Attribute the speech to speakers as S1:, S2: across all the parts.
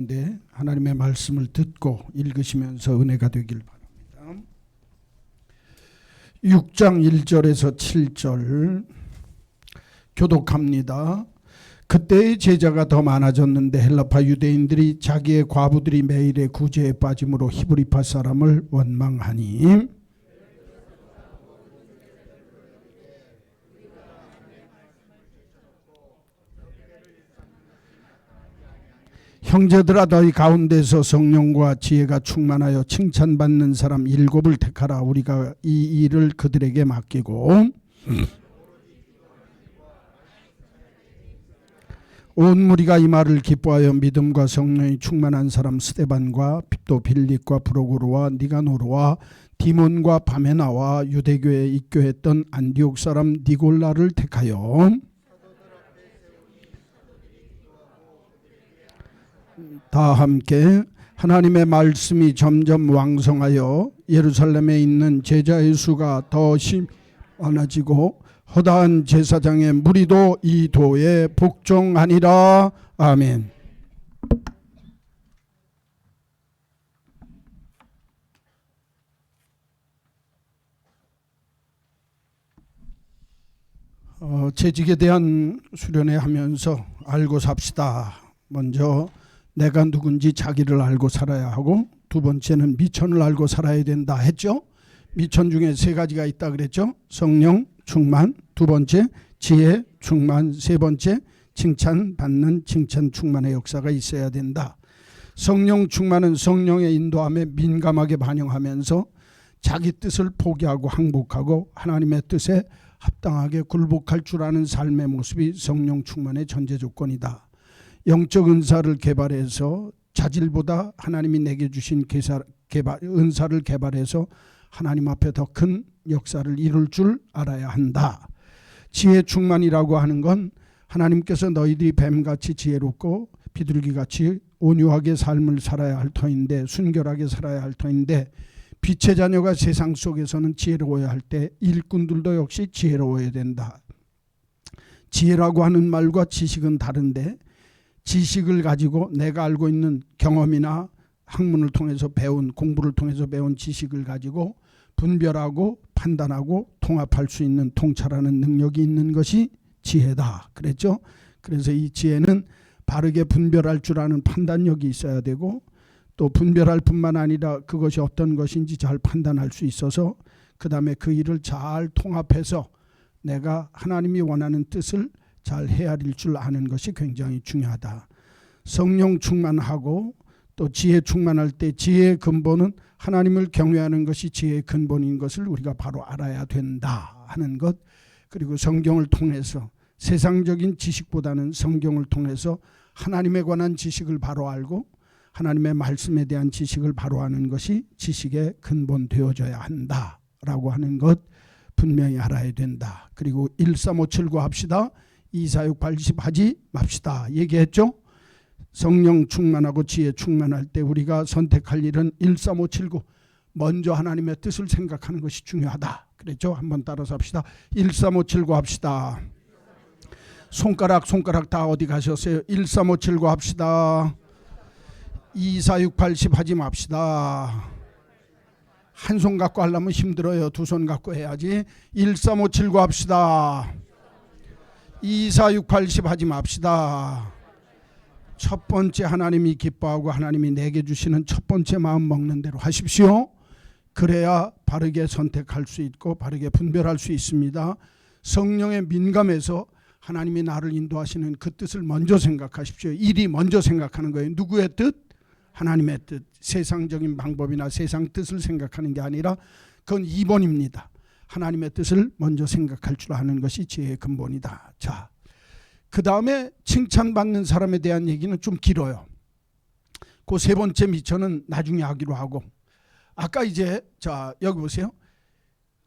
S1: 네, 하나님의 말씀을 듣고 읽으시면서 은혜가 되길 바랍니다. 6장 1절에서 7절 교독합니다. 그때의 제자가 더 많아졌는데 헬라파 유대인들이 자기의 과부들이 매일의 구제에 빠짐으로 히브리파 사람을 원망하니 형제들아 너희 가운데서 성령과 지혜가 충만하여 칭찬받는 사람 7을 택하라. 우리가 이 일을 그들에게 맡기고 온 무리가 이 말을 기뻐하여 믿음과 성령이 충만한 사람 스데반과 또 빌립과 브로고로와 니가노르와 디몬과 바메나와 유대교에 입교했던 안디옥 사람 니골라를 택하여 다 함께 하나님의 말씀이 점점 왕성하여 예루살렘에 있는 제자의 수가 더 많아지고 허다한 제사장의 무리도 이 도에 복종하니라. 아멘. 재직에 대한 수련회 하면서 알고 삽시다. 먼저 내가 누군지 자기를 알고 살아야 하고, 두 번째는 미천을 알고 살아야 된다 했죠. 미천 중에 3가지가 있다 그랬죠. 성령 충만, 두 번째 지혜 충만, 세 번째 칭찬받는 칭찬 충만의 역사가 있어야 된다. 성령 충만은 성령의 인도함에 민감하게 반영하면서 자기 뜻을 포기하고 항복하고 하나님의 뜻에 합당하게 굴복할 줄 아는 삶의 모습이 성령 충만의 전제 조건이다. 영적 은사를 개발해서 자질보다 하나님이 내게 주신 은사를 개발해서 하나님 앞에 더 큰 역사를 이룰 줄 알아야 한다. 지혜 충만이라고 하는 건 하나님께서 너희들이 뱀같이 지혜롭고 비둘기같이 온유하게 삶을 살아야 할 터인데, 순결하게 살아야 할 터인데, 빛의 자녀가 세상 속에서는 지혜로워야 할 때 일꾼들도 역시 지혜로워야 된다. 지혜라고 하는 말과 지식은 다른데, 지식을 가지고 내가 알고 있는 경험이나 학문을 통해서 배운, 공부를 통해서 배운 지식을 가지고 분별하고 판단하고 통합할 수 있는, 통찰하는 능력이 있는 것이 지혜다 그랬죠. 그래서 이 지혜는 바르게 분별할 줄 아는 판단력이 있어야 되고, 또 분별할 뿐만 아니라 그것이 어떤 것인지 잘 판단할 수 있어서 그 다음에 그 일을 잘 통합해서 내가 하나님이 원하는 뜻을 잘 헤아릴 줄 아는 것이 굉장히 중요하다. 성령 충만하고 또 지혜 충만할 때 지혜의 근본은 하나님을 경외하는 것이 지혜의 근본인 것을 우리가 바로 알아야 된다 하는 것, 그리고 성경을 통해서 세상적인 지식보다는 성경을 통해서 하나님에 관한 지식을 바로 알고 하나님의 말씀에 대한 지식을 바로 아는 것이 지식의 근본 되어져야 한다라고 하는 것 분명히 알아야 된다. 그리고 13579 합시다. 24680 하지 맙시다 얘기했죠. 성령 충만하고 지혜 충만할 때 우리가 선택할 일은 13579 먼저 하나님의 뜻을 생각하는 것이 중요하다 그랬죠. 한번 따라서 합시다. 13579 합시다. 손가락 다 어디 가셨어요? 13579 합시다. 24680 하지 맙시다. 한 손 갖고 하려면 힘들어요. 두 손 갖고 해야지. 13579 합시다. 24680 하지 맙시다. 첫 번째 하나님이 기뻐하고 하나님이 내게 주시는 첫 번째 마음 먹는 대로 하십시오. 그래야 바르게 선택할 수 있고 바르게 분별할 수 있습니다. 성령에 민감해서 하나님이 나를 인도하시는 그 뜻을 먼저 생각하십시오. 일이 먼저 생각하는 거예요. 누구의 뜻? 하나님의 뜻. 세상적인 방법이나 세상 뜻을 생각하는 게 아니라 그건 2번입니다. 하나님의 뜻을 먼저 생각할 줄 아는 것이 지혜의 근본이다. 자, 그 다음에 칭찬받는 사람에 대한 얘기는 좀 길어요. 그 3번째 미천은 나중에 하기로 하고, 아까 이제 자 여기 보세요.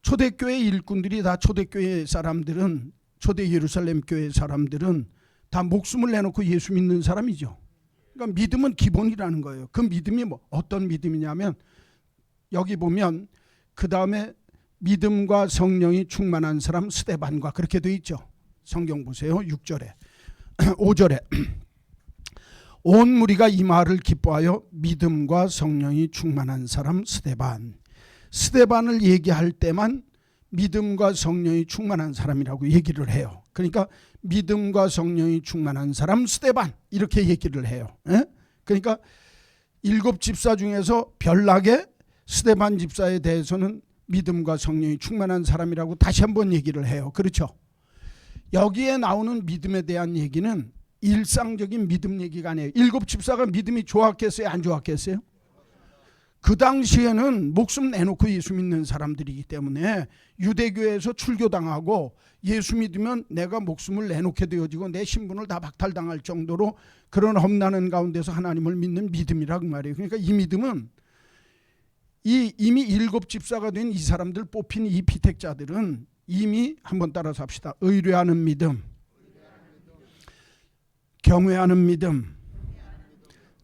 S1: 초대교회 일꾼들이 다 초대교회 사람들은, 초대 예루살렘 교회 사람들은 다 목숨을 내놓고 예수 믿는 사람이죠. 그러니까 믿음은 기본이라는 거예요. 그 믿음이 어떤 믿음이냐면 여기 보면 그 다음에 믿음과 성령이 충만한 사람 스데반과 그렇게 돼 있죠. 성경 보세요. 6절에 5절에 온 무리가 이 말을 기뻐하여 믿음과 성령이 충만한 사람 스데반. 스데반을 얘기할 때만 믿음과 성령이 충만한 사람이라고 얘기를 해요. 그러니까 믿음과 성령이 충만한 사람 스데반 이렇게 얘기를 해요. 그러니까 7 집사 중에서 별나게 스데반 집사에 대해서는 믿음과 성령이 충만한 사람이라고 다시 한번 얘기를 해요. 그렇죠? 여기에 나오는 믿음에 대한 얘기는 일상적인 믿음 얘기가 아니에요. 7 집사가 믿음이 좋았겠어요? 안 좋았겠어요? 그 당시에는 목숨 내놓고 예수 믿는 사람들이기 때문에 유대교에서 출교당하고 예수 믿으면 내가 목숨을 내놓게 되어지고 내 신분을 다 박탈당할 정도로 그런 험난한 가운데서 하나님을 믿는 믿음이라고 말이에요. 그러니까 이 믿음은 이미 7 집사가 된 이 사람들 뽑힌 이 피택자들은 이미 한번 따라서 합시다. 의뢰하는 믿음, 경외하는 믿음,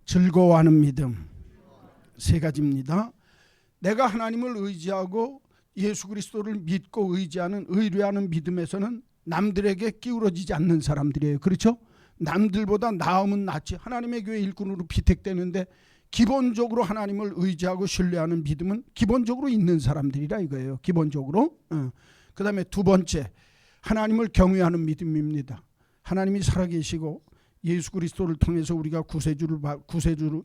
S1: 즐거워하는 믿음. 3가지입니다. 내가 하나님을 의지하고 예수 그리스도를 믿고 의지하는 의뢰하는 믿음에서는 남들에게 기울어지지 않는 사람들이에요. 그렇죠? 남들보다 나음은 낫지. 하나님의 교회 일꾼으로 피택되는데 기본적으로 하나님을 의지하고 신뢰하는 믿음은 기본적으로 있는 사람들이라 이거예요. 기본적으로. 그 다음에 2번째, 하나님을 경외하는 믿음입니다. 하나님이 살아계시고 예수 그리스도를 통해서 우리가 구세주를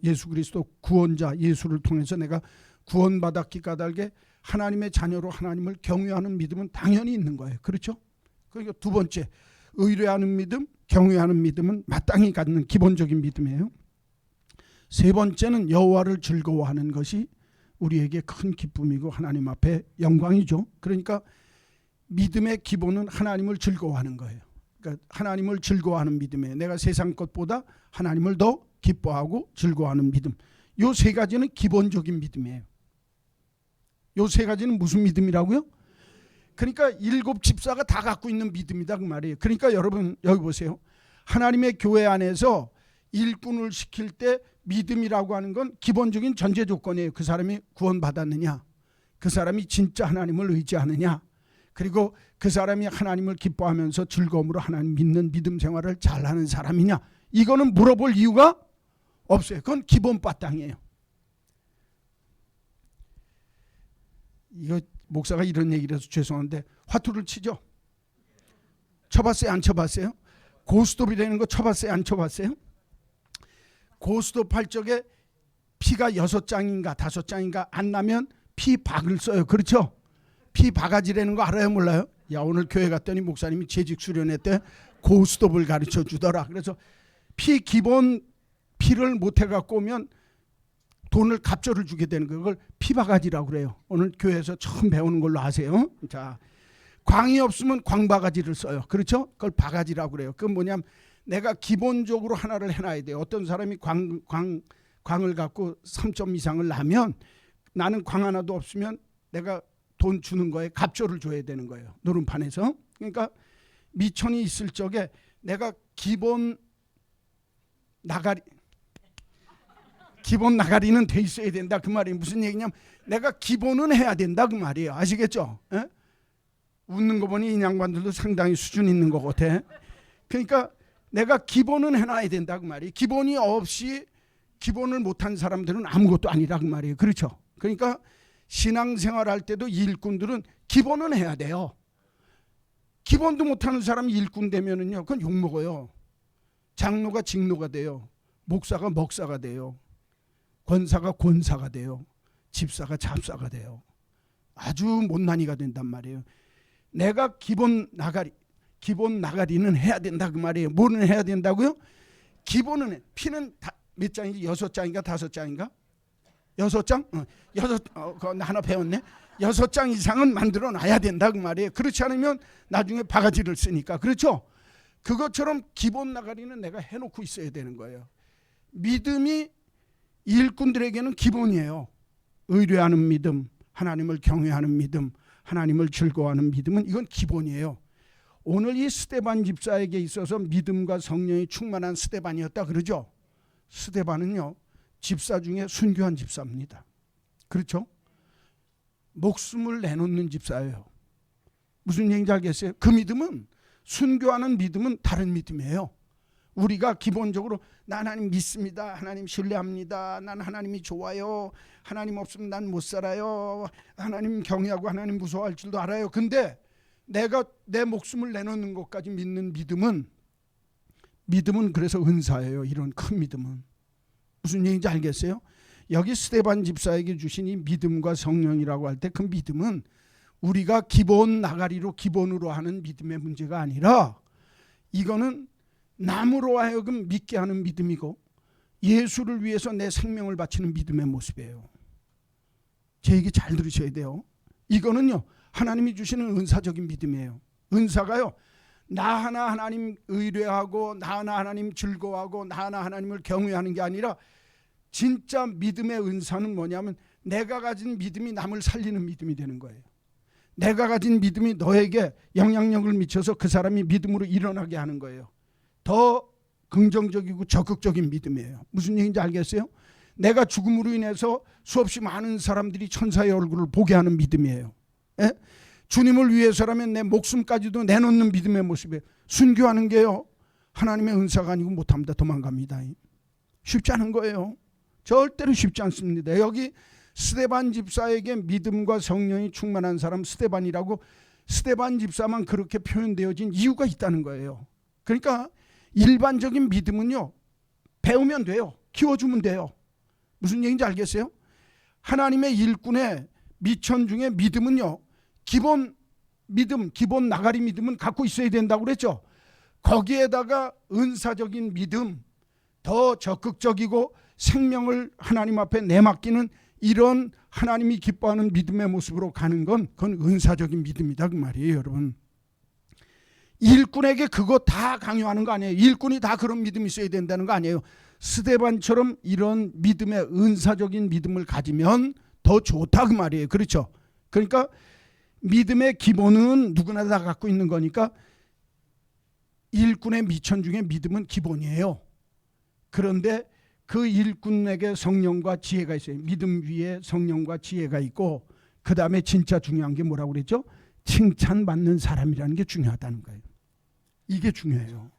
S1: 예수 그리스도 구원자 예수를 통해서 내가 구원받았기 까닭에 하나님의 자녀로 하나님을 경외하는 믿음은 당연히 있는 거예요. 그렇죠? 그러니까 2번째, 의뢰하는 믿음, 경외하는 믿음은 마땅히 갖는 기본적인 믿음이에요. 3번째는 여호와를 즐거워하는 것이 우리에게 큰 기쁨이고 하나님 앞에 영광이죠. 그러니까 믿음의 기본은 하나님을 즐거워하는 거예요. 그러니까 하나님을 즐거워하는 믿음이에요. 내가 세상 것보다 하나님을 더 기뻐하고 즐거워하는 믿음. 요 3가지는 기본적인 믿음이에요. 요 3가지는 무슨 믿음이라고요? 그러니까 7 집사가 다 갖고 있는 믿음이다 그 말이에요. 그러니까 여러분 여기 보세요. 하나님의 교회 안에서 일꾼을 시킬 때 믿음이라고 하는 건 기본적인 전제 조건이에요. 그 사람이 구원받았느냐, 그 사람이 진짜 하나님을 의지하느냐, 그리고 그 사람이 하나님을 기뻐하면서 즐거움으로 하나님 믿는 믿음 생활을 잘하는 사람이냐, 이거는 물어볼 이유가 없어요. 그건 기본 바탕이에요. 이거 목사가 이런 얘기를 해서 죄송한데 화투를 치죠? 쳐봤어요? 안 쳐봤어요? 고스톱이라는 거 쳐봤어요? 안 쳐봤어요? 고스톱 할 적에 피가 6장인가 5장인가 안 나면 피박을 써요. 그렇죠? 피바가지라는 거 알아요? 몰라요? 야, 오늘 교회 갔더니 목사님이 재직 수련회 때 고스톱을 가르쳐 주더라. 그래서 기본 피를 못 해갖고 오면 돈을 갑절을 주게 되는 그걸 피바가지라고 그래요. 오늘 교회에서 처음 배우는 걸로 아세요. 자, 광이 없으면 광바가지를 써요. 그렇죠? 그걸 바가지라고 그래요. 그건 뭐냐면 내가 기본적으로 하나를 해놔야 돼요. 어떤 사람이 광을 갖고 3점 이상을 나면 나는 광 하나도 없으면 내가 돈 주는 거에 갑절을 줘야 되는 거예요. 노름판에서. 그러니까 미천이 있을 적에 내가 기본 나가리는 돼 있어야 된다 그 말이 무슨 얘기냐면 내가 기본은 해야 된다 그 말이에요. 아시겠죠? 에? 웃는 거 보니 이 양반들도 상당히 수준 있는 것 같아. 그러니까 내가 기본은 해놔야 된다 그 말이에요. 기본이 없이 기본을 못한 사람들은 아무것도 아니라 그 말이에요. 그렇죠? 그러니까 신앙생활 할 때도 일꾼들은 기본은 해야 돼요. 기본도 못하는 사람이 일꾼 되면은요, 그건 욕먹어요. 장로가 직로가 돼요. 목사가 먹사가 돼요. 권사가 권사가 돼요. 집사가 잡사가 돼요. 아주 못난이가 된단 말이에요. 내가 기본 나가리는 해야 된다 그 말이에요. 뭐는 해야 된다고요? 기본은 피는 몇 장인지 6장인가 5장인가? 6장? 그거 하나 배웠네. 6장 이상은 만들어 놔야 된다 그 말이에요. 그렇지 않으면 나중에 바가지를 쓰니까. 그렇죠? 그것처럼 기본 나가리는 내가 해놓고 있어야 되는 거예요. 믿음이 일꾼들에게는 기본이에요. 의뢰하는 믿음, 하나님을 경외하는 믿음, 하나님을 즐거워하는 믿음은 이건 기본이에요. 오늘 이 스데반 집사에게 있어서 믿음과 성령이 충만한 스데반이었다 그러죠. 스데반은요, 집사 중에 순교한 집사입니다. 그렇죠? 목숨을 내놓는 집사예요. 무슨 얘기인지 알겠어요? 그 믿음은, 순교하는 믿음은 다른 믿음이에요. 우리가 기본적으로 나 하나님 믿습니다, 하나님 신뢰합니다, 난 하나님이 좋아요, 하나님 없으면 난 못 살아요, 하나님 경외하고 하나님 무서워할 줄도 알아요. 근데 내가 내 목숨을 내놓는 것까지 믿는 믿음은 그래서 은사예요. 이런 큰 믿음은 무슨 얘기인지 알겠어요? 여기 스데반 집사에게 주신 이 믿음과 성령이라고 할 때 그 믿음은 우리가 기본 나가리로 기본으로 하는 믿음의 문제가 아니라 이거는 남으로 하여금 믿게 하는 믿음이고 예수를 위해서 내 생명을 바치는 믿음의 모습이에요. 제 얘기 잘 들으셔야 돼요. 이거는요 하나님이 주시는 은사적인 믿음이에요. 은사가요 나 하나 하나님 의뢰하고 나 하나 하나님 즐거워하고 나 하나 하나님을 경외하는 게 아니라 진짜 믿음의 은사는 뭐냐면 내가 가진 믿음이 남을 살리는 믿음이 되는 거예요. 내가 가진 믿음이 너에게 영향력을 미쳐서 그 사람이 믿음으로 일어나게 하는 거예요. 더 긍정적이고 적극적인 믿음이에요. 무슨 얘기인지 알겠어요? 내가 죽음으로 인해서 수없이 많은 사람들이 천사의 얼굴을 보게 하는 믿음이에요. 예? 주님을 위해서라면 내 목숨까지도 내놓는 믿음의 모습이에요. 순교하는 게요 하나님의 은사가 아니고 못합니다. 도망갑니다. 쉽지 않은 거예요. 절대로 쉽지 않습니다. 여기 스데반 집사에게 믿음과 성령이 충만한 사람 스데반이라고 스데반 집사만 그렇게 표현되어진 이유가 있다는 거예요. 그러니까 일반적인 믿음은요 배우면 돼요. 키워주면 돼요. 무슨 얘기인지 알겠어요? 하나님의 일꾼의 미천 중에 믿음은요 기본 믿음, 기본 나가리 믿음은 갖고 있어야 된다고 그랬죠. 거기에다가 은사적인 믿음, 더 적극적이고 생명을 하나님 앞에 내맡기는 이런 하나님이 기뻐하는 믿음의 모습으로 가는 건 그건 은사적인 믿음이다 그 말이에요. 여러분 일꾼에게 그거 다 강요하는 거 아니에요. 일꾼이 다 그런 믿음이 있어야 된다는 거 아니에요. 스데반처럼 이런 믿음의 은사적인 믿음을 가지면 더 좋다 그 말이에요. 그렇죠? 그러니까 믿음의 기본은 누구나 다 갖고 있는 거니까 일꾼의 미천 중에 믿음은 기본이에요. 그런데 그 일꾼에게 성령과 지혜가 있어요. 믿음 위에 성령과 지혜가 있고 그 다음에 진짜 중요한 게 뭐라고 그랬죠? 칭찬받는 사람이라는 게 중요하다는 거예요. 이게 중요해요.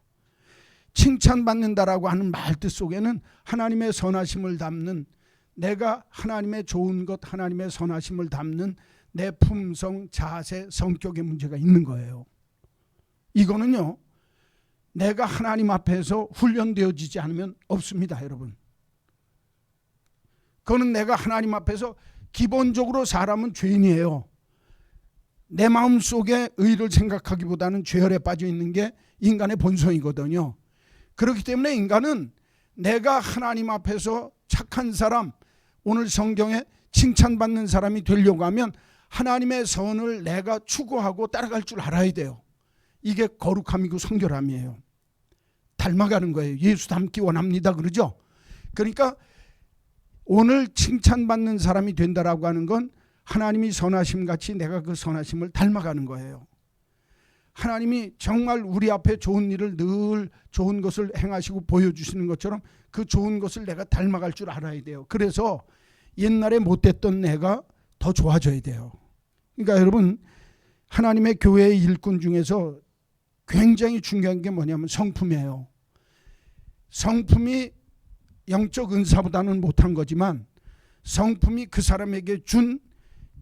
S1: 칭찬받는다라고 하는 말뜻 속에는 하나님의 선하심을 담는 내가 하나님의 좋은 것 하나님의 선하심을 담는 내 품성, 자세, 성격의 문제가 있는 거예요. 이거는요 내가 하나님 앞에서 훈련되어지지 않으면 없습니다. 여러분 그거는 내가 하나님 앞에서 기본적으로 사람은 죄인이에요. 내 마음속에 의를 생각하기보다는 죄열에 빠져 있는 게 인간의 본성이거든요. 그렇기 때문에 인간은 내가 하나님 앞에서 착한 사람 오늘 성경에 칭찬받는 사람이 되려고 하면 하나님의 선을 내가 추구하고 따라갈 줄 알아야 돼요. 이게 거룩함이고 성결함이에요. 닮아가는 거예요. 예수 닮기 원합니다 그러죠. 그러니까 오늘 칭찬받는 사람이 된다라고 하는 건 하나님이 선하심 같이 내가 그 선하심을 닮아가는 거예요. 하나님이 정말 우리 앞에 좋은 일을 늘 좋은 것을 행하시고 보여주시는 것처럼 그 좋은 것을 내가 닮아갈 줄 알아야 돼요. 그래서 옛날에 못됐던 내가 더 좋아져야 돼요. 그러니까 여러분 하나님의 교회의 일꾼 중에서 굉장히 중요한 게 뭐냐면 성품이에요. 성품이 영적 은사보다는 못한 거지만 성품이 그 사람에게 준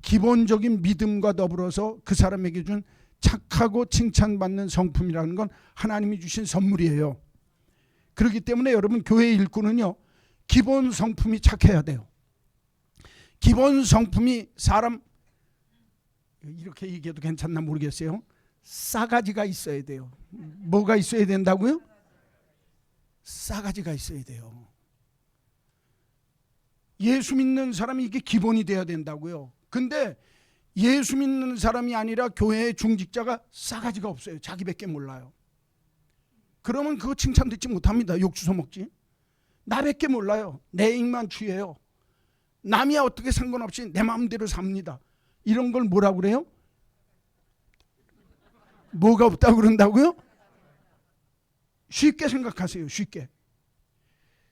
S1: 기본적인 믿음과 더불어서 그 사람에게 준 착하고 칭찬받는 성품이라는 건 하나님이 주신 선물이에요. 그렇기 때문에 여러분 교회의 일꾼은요 기본 성품이 착해야 돼요. 기본 성품이 사람 이렇게 얘기해도 괜찮나 모르겠어요. 싸가지가 있어야 돼요. 뭐가 있어야 된다고요? 싸가지가 있어야 돼요. 예수 믿는 사람이 이게 기본이 돼야 된다고요. 근데 예수 믿는 사람이 아니라 교회의 중직자가 싸가지가 없어요. 자기밖에 몰라요. 그러면 그거 칭찬 듣지 못합니다. 욕주서 먹지. 나밖에 몰라요. 내 입만 취해요. 남이야 어떻게 상관없이 내 마음대로 삽니다. 이런 걸 뭐라고 그래요? 뭐가 없다고 그런다고요? 쉽게 생각하세요. 쉽게.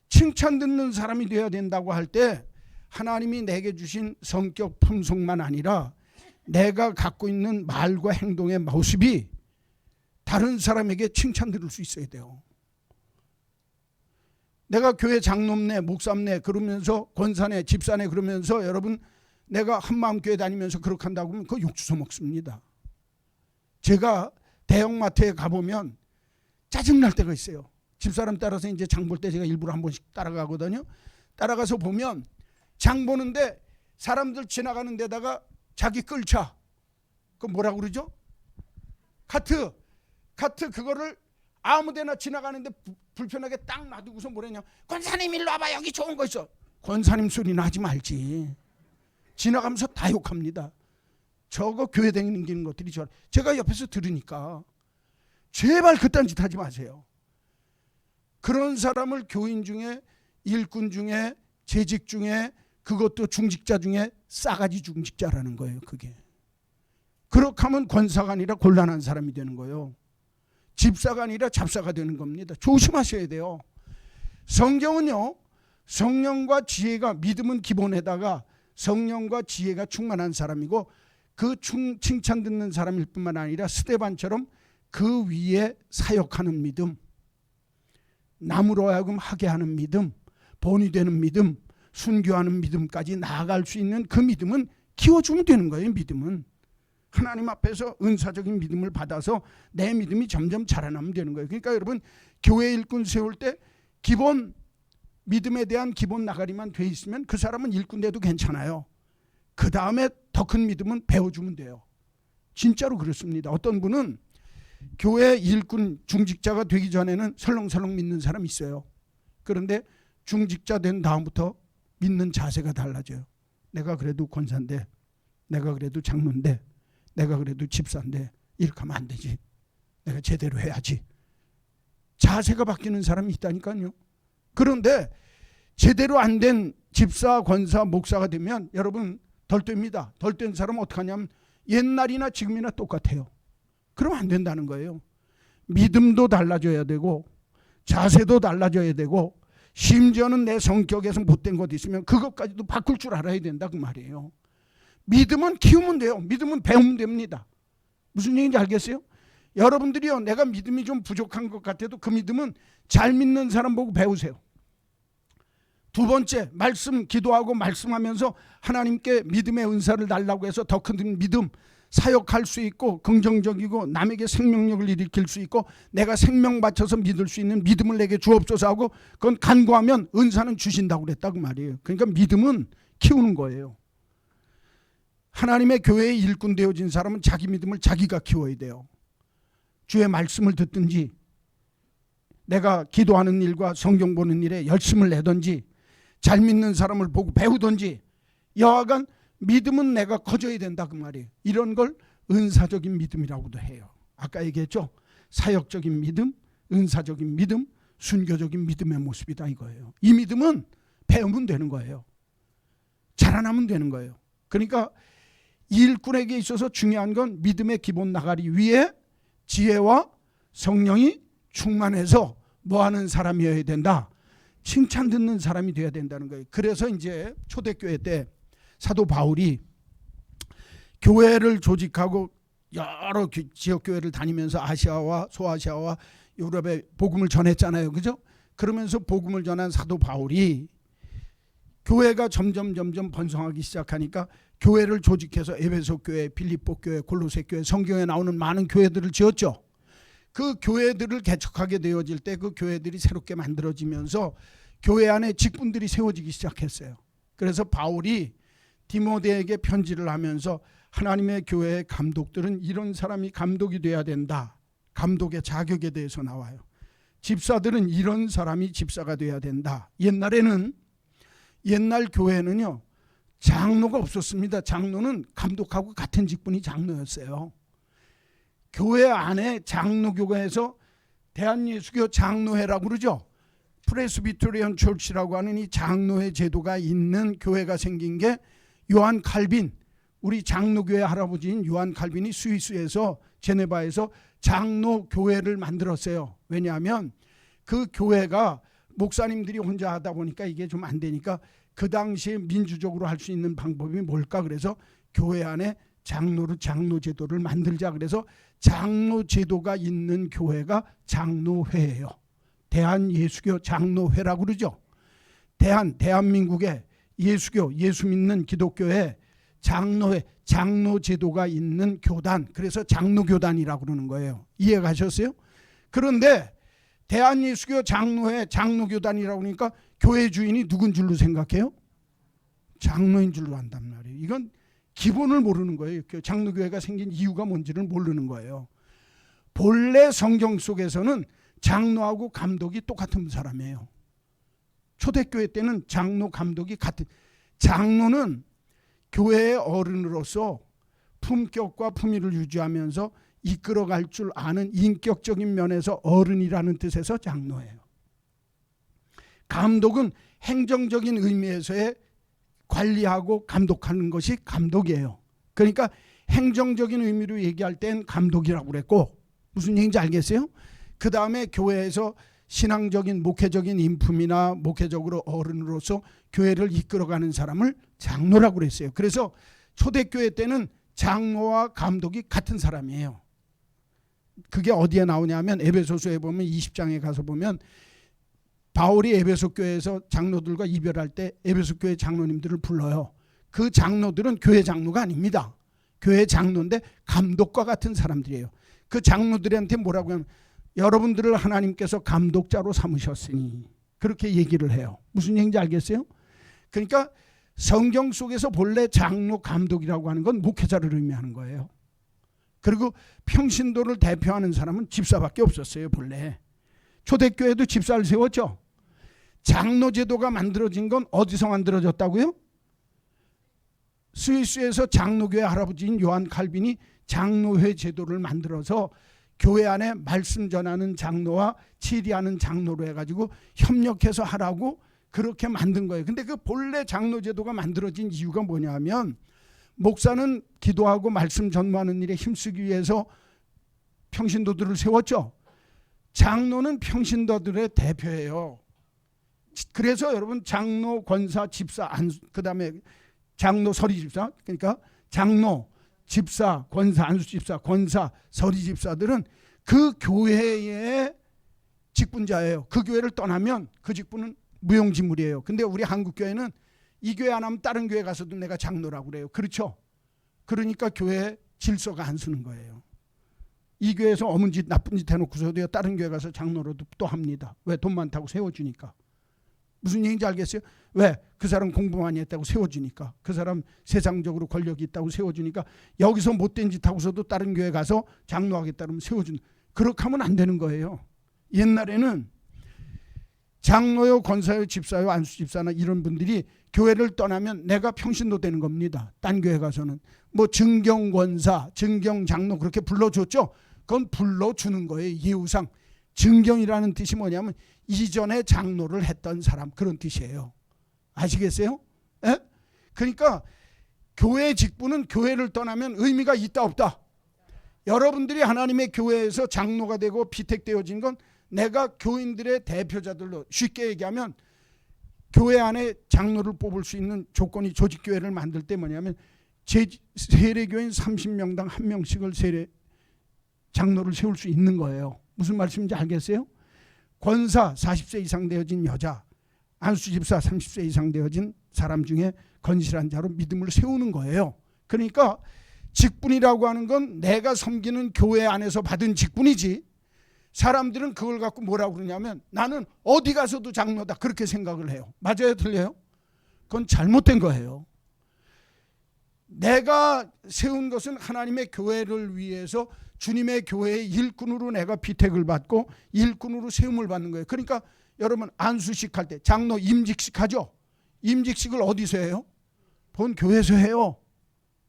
S1: 칭찬 듣는 사람이 되어야 된다고 할 때 하나님이 내게 주신 성격 품성만 아니라 내가 갖고 있는 말과 행동의 모습이 다른 사람에게 칭찬 들을 수 있어야 돼요. 내가 교회 장로네, 목사네 그러면서 권사네, 집사네 그러면서 여러분 내가 한마음교회 다니면서 그렇게 한다고 하면 그거 욕주워 먹습니다. 제가 대형마트에 가보면 짜증날 때가 있어요. 집사람 따라서 이제 장 볼 때 제가 일부러 한 번씩 따라가거든요. 따라가서 보면 장 보는데 사람들 지나가는 데다가 자기 끌차, 그 뭐라고 그러죠? 카트 그거를 아무데나 지나가는데 불편하게 딱 놔두고서 뭐랬냐, 권사님 일로 와봐, 여기 좋은 거 있어. 권사님 소리나 하지 말지. 지나가면서 다 욕합니다. 저거 교회 다니는 것들이 제가 옆에서 들으니까 제발 그딴 짓 하지 마세요. 그런 사람을 교인 중에, 일꾼 중에, 재직 중에, 그것도 중직자 중에 싸가지 중직자라는 거예요. 그게 그렇게 하면 권사가 아니라 곤란한 사람이 되는 거예요. 집사가 아니라 잡사가 되는 겁니다. 조심하셔야 돼요. 성경은요, 성령과 지혜가, 믿음은 기본에다가 성령과 지혜가 충만한 사람이고 그 칭찬 듣는 사람일 뿐만 아니라 스데반처럼 그 위에 사역하는 믿음, 남으로 하여금 하게 하는 믿음, 본이 되는 믿음, 순교하는 믿음까지 나아갈 수 있는 그 믿음은 키워주면 되는 거예요. 믿음은 하나님 앞에서 은사적인 믿음을 받아서 내 믿음이 점점 자라나면 되는 거예요. 그러니까 여러분, 교회 일꾼 세울 때 기본 믿음에 대한 기본 나가리만 돼 있으면 그 사람은 일꾼 돼도 괜찮아요. 그 다음에 더 큰 믿음은 배워주면 돼요. 진짜로 그렇습니다. 어떤 분은 교회 일꾼 중직자가 되기 전에는 설렁설렁 믿는 사람이 있어요. 그런데 중직자 된 다음부터 믿는 자세가 달라져요. 내가 그래도 권사인데, 내가 그래도 장로인데, 내가 그래도 집사인데 이렇게 하면 안 되지. 내가 제대로 해야지. 자세가 바뀌는 사람이 있다니까요. 그런데 제대로 안 된 집사, 권사, 목사가 되면 여러분 덜됩니다. 덜된 사람은 어떻게 하냐면 옛날이나 지금이나 똑같아요. 그러면 안 된다는 거예요. 믿음도 달라져야 되고 자세도 달라져야 되고 심지어는 내 성격에서 못된 것 있으면 그것까지도 바꿀 줄 알아야 된다 그 말이에요. 믿음은 키우면 돼요. 믿음은 배우면 됩니다. 무슨 얘기인지 알겠어요? 여러분들이요, 내가 믿음이 좀 부족한 것 같아도 그 믿음은 잘 믿는 사람 보고 배우세요. 두 번째, 말씀 기도하고 말씀하면서 하나님께 믿음의 은사를 달라고 해서 더 큰 믿음, 사역할 수 있고 긍정적이고 남에게 생명력을 일으킬 수 있고 내가 생명 바쳐서 믿을 수 있는 믿음을 내게 주옵소서 하고 그건 간구하면 은사는 주신다고 그랬다 그 말이에요. 그러니까 믿음은 키우는 거예요. 하나님의 교회에 일꾼 되어진 사람은 자기 믿음을 자기가 키워야 돼요. 주의 말씀을 듣든지 내가 기도하는 일과 성경 보는 일에 열심을 내든지 잘 믿는 사람을 보고 배우든지 여하간 믿음은 내가 커져야 된다 그 말이에요. 이런 걸 은사적인 믿음이라고도 해요. 아까 얘기했죠. 사역적인 믿음, 은사적인 믿음, 순교적인 믿음의 모습이다 이거예요. 이 믿음은 배우면 되는 거예요. 자라나면 되는 거예요. 그러니까 일꾼에게 있어서 중요한 건 믿음의 기본 나가리 위에 지혜와 성령이 충만해서 뭐하는 사람이어야 된다. 칭찬 듣는 사람이 되어야 된다는 거예요. 그래서 이제 초대교회 때 사도 바울이 교회를 조직하고 여러 지역교회를 다니면서 아시아와 소아시아와 유럽에 복음을 전했잖아요. 그죠? 그러면서 복음을 전한 사도 바울이 교회가 점점 번성하기 시작하니까 교회를 조직해서 에베소 교회, 빌립보 교회, 골로새 교회, 성경에 나오는 많은 교회들을 지었죠. 그 교회들을 개척하게 되어질 때 그 교회들이 새롭게 만들어지면서 교회 안에 직분들이 세워지기 시작했어요. 그래서 바울이 디모데에게 편지를 하면서 하나님의 교회의 감독들은 이런 사람이 감독이 돼야 된다. 감독의 자격에 대해서 나와요. 집사들은 이런 사람이 집사가 돼야 된다. 옛날 교회는요, 장로가 없었습니다. 장로는 감독하고 같은 직분이 장로였어요. 교회 안에 장로교회에서 대한예수교 장로회라고 그러죠. 프레스비테리언 철치라고 하는 이 장로회 제도가 있는 교회가 생긴 게 요한 칼빈, 우리 장로교회 할아버지인 요한 칼빈이 스위스에서 제네바에서 장로교회를 만들었어요. 왜냐하면 그 교회가 목사님들이 혼자 하다 보니까 이게 좀 안 되니까 그 당시에 민주적으로 할 수 있는 방법이 뭘까, 그래서 교회 안에 장로 제도를 만들자. 그래서 장로 제도가 있는 교회가 장로회예요. 대한예수교 장로회라고 그러죠. 대한민국의 예수교, 예수 믿는 기독교의 장로회, 장로 제도가 있는 교단, 그래서 장로교단이라고 그러는 거예요. 이해가셨어요? 그런데 대한예수교 장로회, 장로교단이라고 그러니까 교회 주인이 누군 줄로 생각해요? 장로인 줄로 한단 말이에요. 이건 기본을 모르는 거예요. 장로교회가 생긴 이유가 뭔지를 모르는 거예요. 본래 성경 속에서는 장로하고 감독이 똑같은 사람이에요. 초대교회 때는 장로, 감독이 같은. 장로는 교회의 어른으로서 품격과 품위를 유지하면서 이끌어갈 줄 아는 인격적인 면에서 어른이라는 뜻에서 장로예요. 감독은 행정적인 의미에서의 관리하고 감독하는 것이 감독이에요. 그러니까 행정적인 의미로 얘기할 땐 감독이라고 그랬고, 무슨 얘기인지 알겠어요? 그 다음에 교회에서 신앙적인 목회적인 인품이나 목회적으로 어른으로서 교회를 이끌어가는 사람을 장로라고 그랬어요. 그래서 초대교회 때는 장로와 감독이 같은 사람이에요. 그게 어디에 나오냐면 에베소서에 보면 20장에 가서 보면 바울이 에베소 교회에서 장로들과 이별할 때 에베소 교회 장로님들을 불러요. 그 장로들은 교회 장로가 아닙니다. 교회 장로인데 감독과 같은 사람들이에요. 그 장로들한테 뭐라고 하면 여러분들을 하나님께서 감독자로 삼으셨으니 그렇게 얘기를 해요. 무슨 얘기인지 알겠어요? 그러니까 성경 속에서 본래 장로, 감독이라고 하는 건 목회자를 의미하는 거예요. 그리고 평신도를 대표하는 사람은 집사밖에 없었어요. 본래 초대교회도 집사를 세웠죠. 장로 제도가 만들어진 건 어디서 만들어졌다고요? 스위스에서 장로교회 할아버지인 요한 칼빈이 장로회 제도를 만들어서 교회 안에 말씀 전하는 장로와 치리하는 장로로 해가지고 협력해서 하라고 그렇게 만든 거예요. 근데 그 본래 장로 제도가 만들어진 이유가 뭐냐면 목사는 기도하고 말씀 전무하는 일에 힘쓰기 위해서 평신도들을 세웠죠. 장로는 평신도들의 대표예요. 그래서 여러분 장로, 권사, 집사, 그 다음에 장로, 서리 집사, 그러니까 장로, 집사, 권사, 안수 집사, 권사, 서리 집사들은 그 교회의 직분자예요. 그 교회를 떠나면 그 직분은 무용지물이에요. 근데 우리 한국 교회는 이 교회 안 하면 다른 교회 가서도 내가 장로라고 그래요. 그렇죠? 그러니까 교회 질서가 안 서는 거예요. 이 교회에서 어문 짓, 나쁜 짓 해놓고서도 다른 교회 가서 장로로도 또 합니다. 왜? 돈 많다고 세워주니까. 무슨 얘기인지 알겠어요? 왜? 그 사람 공부 많이 했다고 세워주니까. 그 사람 세상적으로 권력이 있다고 세워주니까. 여기서 못된 짓 하고서도 다른 교회 가서 장로하겠다면 세워준. 그렇게 하면 안 되는 거예요. 옛날에는 장로요, 권사요, 집사요, 안수집사나 이런 분들이 교회를 떠나면 내가 평신도 되는 겁니다. 딴 교회 가서는 뭐 증경권사, 증경장로 그렇게 불러줬죠. 그건 불러주는 거예요. 예우상. 증경이라는 뜻이 뭐냐면 이전에 장로를 했던 사람, 그런 뜻이에요. 아시겠어요? 에? 그러니까 교회 직분은 교회를 떠나면 의미가 있다 없다. 여러분들이 하나님의 교회에서 장로가 되고 피택되어진 건 내가 교인들의 대표자들로, 쉽게 얘기하면 교회 안에 장로를 뽑을 수 있는 조건이, 조직교회를 만들 때 뭐냐면 세례교인 30명당 1명씩을 세례 장로를 세울 수 있는 거예요. 무슨 말씀인지 알겠어요? 권사 40세 이상 되어진 여자, 안수집사 30세 이상 되어진 사람 중에 건실한 자로 믿음을 세우는 거예요. 그러니까 직분이라고 하는 건 내가 섬기는 교회 안에서 받은 직분이지, 사람들은 그걸 갖고 뭐라고 그러냐면 나는 어디 가서도 장로다 그렇게 생각을 해요. 맞아요? 틀려요? 그건 잘못된 거예요. 내가 세운 것은 하나님의 교회를 위해서 주님의 교회의 일꾼으로 내가 비택을 받고 일꾼으로 세움을 받는 거예요. 그러니까 여러분 안수식 할 때 장로 임직식 하죠. 임직식을 어디서 해요? 본 교회에서 해요.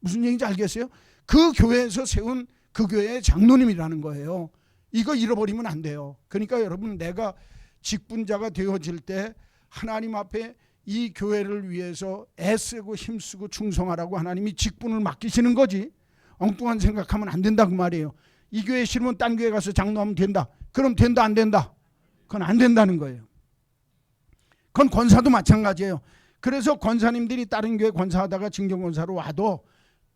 S1: 무슨 얘기인지 알겠어요? 그 교회에서 세운 그 교회의 장로님이라는 거예요. 이거 잃어버리면 안 돼요. 그러니까 여러분 내가 직분자가 되어질 때 하나님 앞에 이 교회를 위해서 애쓰고 힘쓰고 충성하라고 하나님이 직분을 맡기시는 거지, 엉뚱한 생각하면 안 된다 그 말이에요. 이 교회 싫으면 딴 교회 가서 장로하면 된다. 그럼 된다 안 된다? 그건 안 된다는 거예요. 그건 권사도 마찬가지예요. 그래서 권사님들이 다른 교회 권사하다가 증경권사로 와도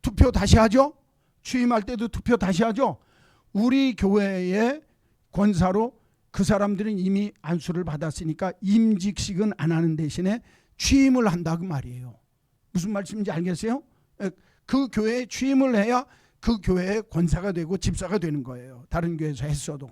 S1: 투표 다시 하죠. 취임할 때도 투표 다시 하죠. 우리 교회의 권사로 그 사람들은 이미 안수를 받았으니까 임직식은 안 하는 대신에 취임을 한다 그 말이에요. 무슨 말씀인지 알겠어요? 그 교회에 취임을 해야 그 교회의 권사가 되고 집사가 되는 거예요. 다른 교회에서 했어도.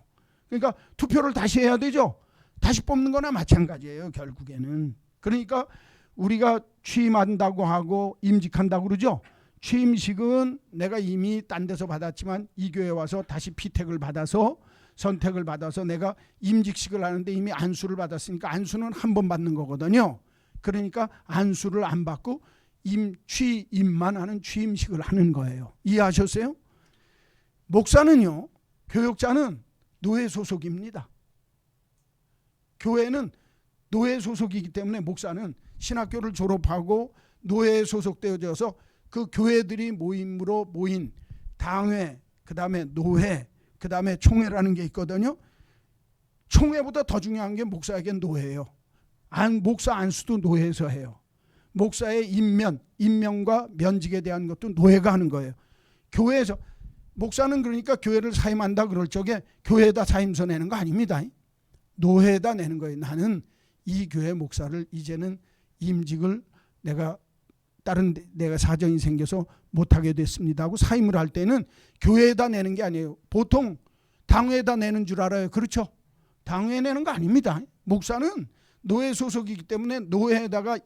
S1: 그러니까 투표를 다시 해야 되죠. 다시 뽑는 거나 마찬가지예요. 결국에는. 그러니까 우리가 취임한다고 하고 임직한다고 그러죠. 취임식은 내가 이미 딴 데서 받았지만 이 교회에 와서 다시 피택을 받아서 선택을 받아서 내가 임직식을 하는데 이미 안수를 받았으니까 안수는 한 번 받는 거거든요. 그러니까 안수를 안 받고 취임만 하는 취임식을 하는 거예요. 이해하셨어요? 목사는요, 교역자는 노예 소속입니다. 교회는 노예 소속이기 때문에 목사는 신학교를 졸업하고 노예에 소속되어져서 그 교회들이 모임으로 모인 당회, 그 다음에 노회, 그 다음에 총회라는 게 있거든요. 총회보다 더 중요한 게 목사에겐 노회예요. 목사 안수도 노회에서 해요. 목사의 임명과 면직에 대한 것도 노회가 하는 거예요. 교회에서. 목사는 그러니까 교회를 사임한다 그럴 적에 교회에다 사임서 내는 거 아닙니다. 노회에다 내는 거예요. 나는 이 교회 목사를 이제는 임직을 내가 사정이 생겨서 못하게 됐습니다 하고 사임을 할 때는 교회에다 내는 게 아니에요. 보통 당회에다 내는 줄 알아요. 그렇죠? 당회에 내는 거 아닙니다. 목사는 노회 소속이기 때문에 노회에다가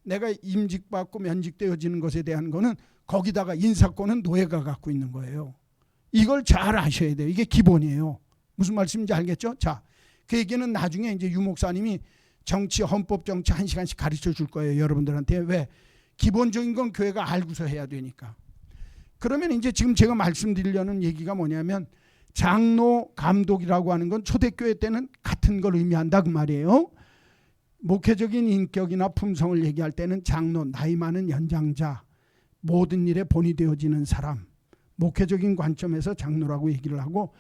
S1: 내가 임직받고 면직되어지는 것에 대한 거는 거기다가 인사권은 노예가 갖고 있는 거예요. 이걸 잘 아셔야 돼요. 이게 기본이에요. 무슨 말씀인지 알겠죠? 자, 그 얘기는 나중에 이제 유 목사님이 헌법 정치 1시간씩 가르쳐 줄 거예요. 여러분들한테. 왜? 기본적인 건 교회가 알고서 해야 되니까. 그러면 이제 지금 제가 말씀드리려는 얘기가 뭐냐면 장로, 감독이라고 하는 건 초대교회 때는 같은 걸 의미한다 그 말이에요. 목회적인 인격이나 품성을 얘기할 때는 장로, 나이 많은 연장자, 모든 일에 본이 되어지는 사람, 목회적인 관점에서 장로라고 얘기를 하고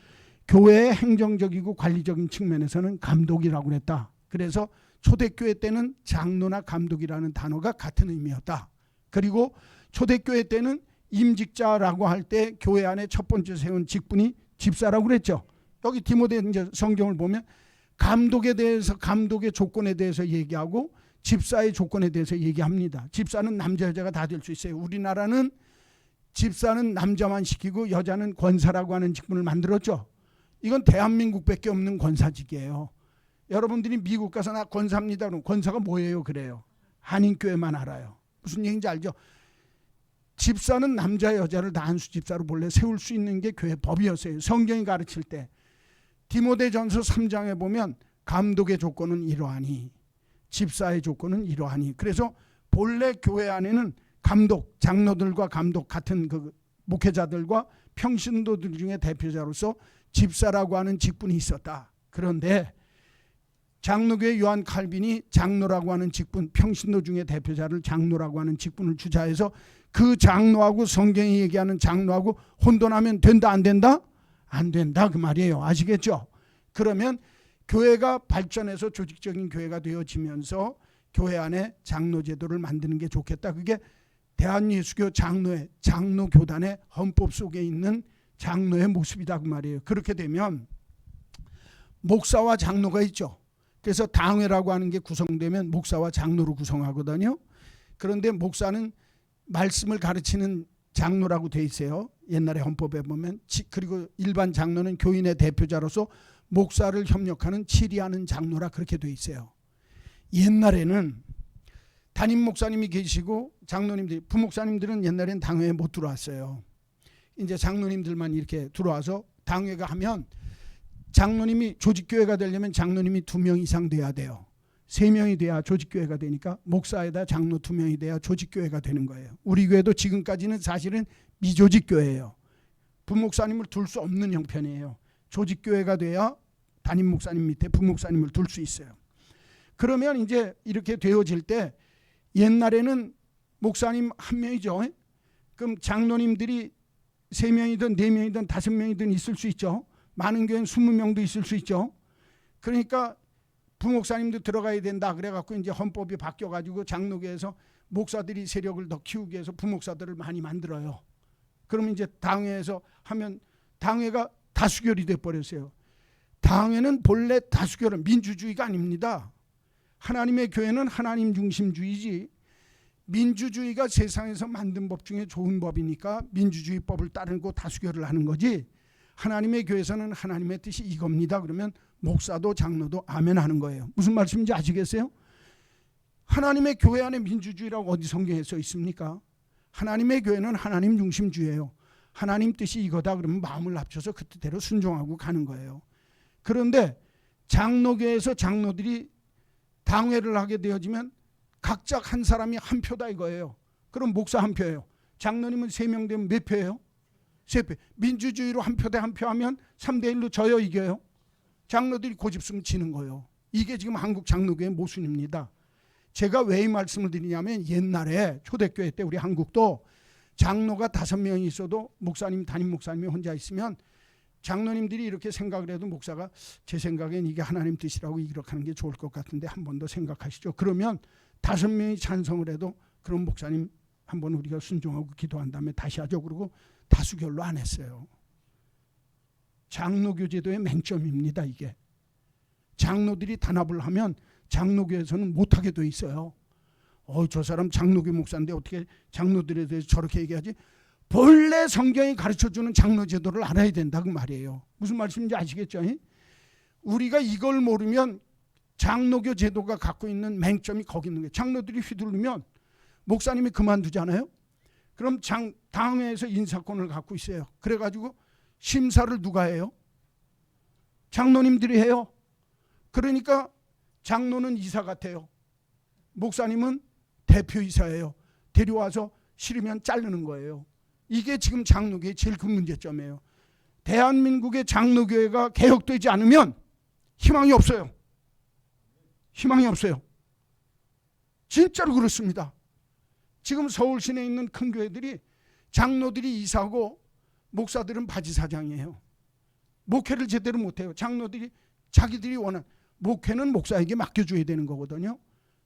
S1: 교회의 행정적이고 관리적인 측면에서는 감독이라고 그랬다. 그래서 초대교회 때는 장로나 감독이라는 단어가 같은 의미였다. 그리고 초대교회 때는 임직자라고 할 때 교회 안에 첫 번째 세운 직분이 집사라고 그랬죠. 여기 디모데 이제 성경을 보면 감독에 대해서, 감독의 조건에 대해서 얘기하고 집사의 조건에 대해서 얘기합니다. 집사는 남자 여자가 다 될 수 있어요. 우리나라는 집사는 남자만 시키고 여자는 권사라고 하는 직분을 만들었죠. 이건 대한민국밖에 없는 권사직이에요. 여러분들이 미국 가서 나 권사입니다 그러면 권사가 뭐예요? 그래요. 한인교회만 알아요. 무슨 얘기인지 알죠? 집사는 남자 여자를 다 안수 집사로 본래 세울 수 있는 게 교회 법이었어요. 성경이 가르칠 때 디모데전서 3장에 보면 감독의 조건은 이러하니 집사의 조건은 이러하니. 그래서 본래 교회 안에는 감독, 장로들과 감독 같은 그 목회자들과 평신도들 중에 대표자로서 집사라고 하는 직분이 있었다. 그런데 장로교회 요한 칼빈이 장로라고 하는 직분, 평신도 중에 대표자를 장로라고 하는 직분을 주자해서 그 장로하고 성경이 얘기하는 장로하고 혼돈하면 된다 안 된다? 안 된다 그 말이에요. 아시겠죠? 그러면 교회가 발전해서 조직적인 교회가 되어지면서 교회 안에 장로 제도를 만드는 게 좋겠다. 그게 대한예수교 장로의 장로교단의 헌법 속에 있는 장로의 모습이다 그 말이에요. 그렇게 되면 목사와 장로가 있죠. 그래서 당회라고 하는 게 구성되면 목사와 장로로 구성하거든요. 그런데 목사는 말씀을 가르치는 장로라고 돼 있어요. 옛날에 헌법에 보면. 그리고 일반 장로는 교인의 대표자로서 목사를 협력하는 치리하는 장로라 그렇게 돼 있어요. 옛날에는 담임 목사님이 계시고 장로님들이, 부목사님들은 옛날엔 당회에 못 들어왔어요. 이제 장로님들만 이렇게 들어와서 당회가 하면 장로님이 조직교회가 되려면 장로님이 2명 이상 돼야 돼요. 3명이 돼야 조직교회가 되니까 목사에다 장로 2명이 돼야 조직교회가 되는 거예요. 우리 교회도 지금까지는 사실은 미조직교회예요. 부목사님을 둘 수 없는 형편이에요. 조직교회가 돼야 담임 목사님 밑에 부목사님을 둘 수 있어요. 그러면 이제 이렇게 되어질 때 옛날에는 목사님 1명이죠. 그럼 장로님들이 3명이든 4명이든 5명이든 있을 수 있죠. 많은 교회는 20명도 있을 수 있죠. 그러니까 부목사님도 들어가야 된다 그래갖고 이제 헌법이 바뀌어가지고 장로교에서 목사들이 세력을 더 키우기 위해서 부목사들을 많이 만들어요. 그러면 이제 당회에서 하면 당회가 다수결이 돼버렸어요. 당회는 본래 다수결은 민주주의가 아닙니다. 하나님의 교회는 하나님 중심주의지, 민주주의가 세상에서 만든 법 중에 좋은 법이니까 민주주의법을 따르고 다수결을 하는 거지, 하나님의 교회에서는 하나님의 뜻이 이겁니다 그러면 목사도 장로도 아멘 하는 거예요. 무슨 말씀인지 아시겠어요? 하나님의 교회 안에 민주주의라고 어디 성경에 써 있습니까? 하나님의 교회는 하나님 중심주의예요. 하나님 뜻이 이거다 그러면 마음을 합쳐서 그 뜻대로 순종하고 가는 거예요. 그런데 장로교에서 장로들이 당회를 하게 되어지면 각자 한 사람이 한 표다 이거예요. 그럼 목사 한 표예요. 장로님은 3명 되면 몇 표예요? 3표. 민주주의로 한 표 대 한 표 하면 3대1로 져요, 이겨요? 장로들이 고집쓰면 지는 거예요. 이게 지금 한국 장로교의 모순입니다. 제가 왜 이 말씀을 드리냐면 옛날에 초대교회 때 우리 한국도 장로가 5명이 있어도 목사님, 담임 목사님이 혼자 있으면 장로님들이 이렇게 생각을 해도 목사가 제 생각엔 이게 하나님 뜻이라고 이렇게 하는 게 좋을 것 같은데 한 번 더 생각하시죠. 그러면 5명이 찬성을 해도 그럼 목사님 한번 우리가 순종하고 기도한 다음에 다시 하죠. 그러고 다수결로 안 했어요. 장로교 제도의 맹점입니다. 이게 장로들이 단합을 하면 장로교에서는 못하게 돼 있어요. 저 사람 장로교 목사인데 어떻게 장로들에 대해서 저렇게 얘기하지? 본래 성경이 가르쳐주는 장로 제도를 알아야 된다 그 말이에요. 무슨 말씀인지 아시겠죠? 우리가 이걸 모르면 장로교 제도가 갖고 있는 맹점이 거기 있는 거예요. 장로들이 휘둘르면 목사님이 그만두잖아요. 그럼 당회에서 인사권을 갖고 있어요. 그래가지고 심사를 누가 해요? 장로님들이 해요. 그러니까 장로는 이사 같아요. 목사님은 대표이사예요. 데려와서 싫으면 자르는 거예요. 이게 지금 장로교의 제일 큰 문제점이에요. 대한민국의 장로교회가 개혁되지 않으면 희망이 없어요. 희망이 없어요. 진짜로 그렇습니다. 지금 서울 시내에 있는 큰 교회들이 장로들이 이사하고 목사들은 바지사장이에요. 목회를 제대로 못해요. 장로들이 자기들이 원하는 목회는 목사에게 맡겨줘야 되는 거거든요.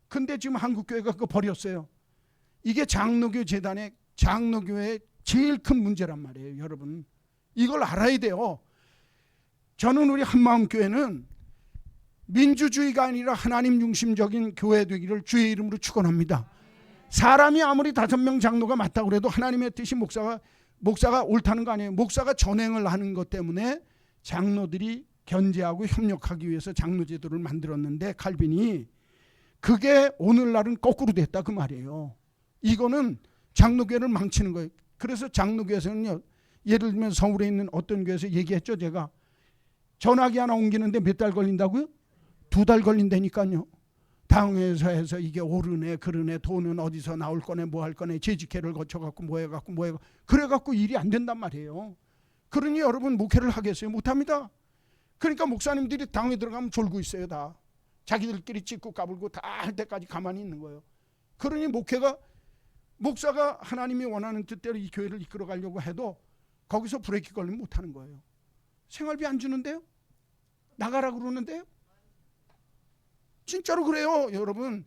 S1: 근데 지금 한국교회가 그거 버렸어요. 이게 장로교 재단의 장로교회의 제일 큰 문제란 말이에요. 여러분 이걸 알아야 돼요. 저는 우리 한마음교회는 민주주의가 아니라 하나님 중심적인 교회 되기를 주의 이름으로 축원합니다. 사람이 아무리 5명 장로가 맞다고 해도 하나님의 뜻이 목사가 옳다는 거 아니에요. 목사가 전행을 하는 것 때문에 장로들이 견제하고 협력하기 위해서 장로 제도를 만들었는데 칼빈이 그게 오늘날은 거꾸로 됐다 그 말이에요. 이거는 장로교회를 망치는 거예요. 그래서 장로교회에서는요, 예를 들면 서울에 있는 어떤 교회에서 얘기했죠. 제가 전화기 하나 옮기는데 몇 달 걸린다고요? 2달 걸린다니까요. 당회에서 해서 이게 오르네 그러네 돈은 어디서 나올 거네 뭐 할 거네 재직회를 거쳐갖고 뭐 해갖고 그래갖고 일이 안 된단 말이에요. 그러니 여러분 목회를 하겠어요? 못합니다. 그러니까 목사님들이 당회 들어가면 졸고 있어요. 다 자기들끼리 찍고 까불고 다 할 때까지 가만히 있는 거예요. 그러니 목사가 하나님이 원하는 뜻대로 이 교회를 이끌어 가려고 해도 거기서 브레이크 걸리면 못하는 거예요. 생활비 안 주는데요? 나가라고 그러는데요? 진짜로 그래요. 여러분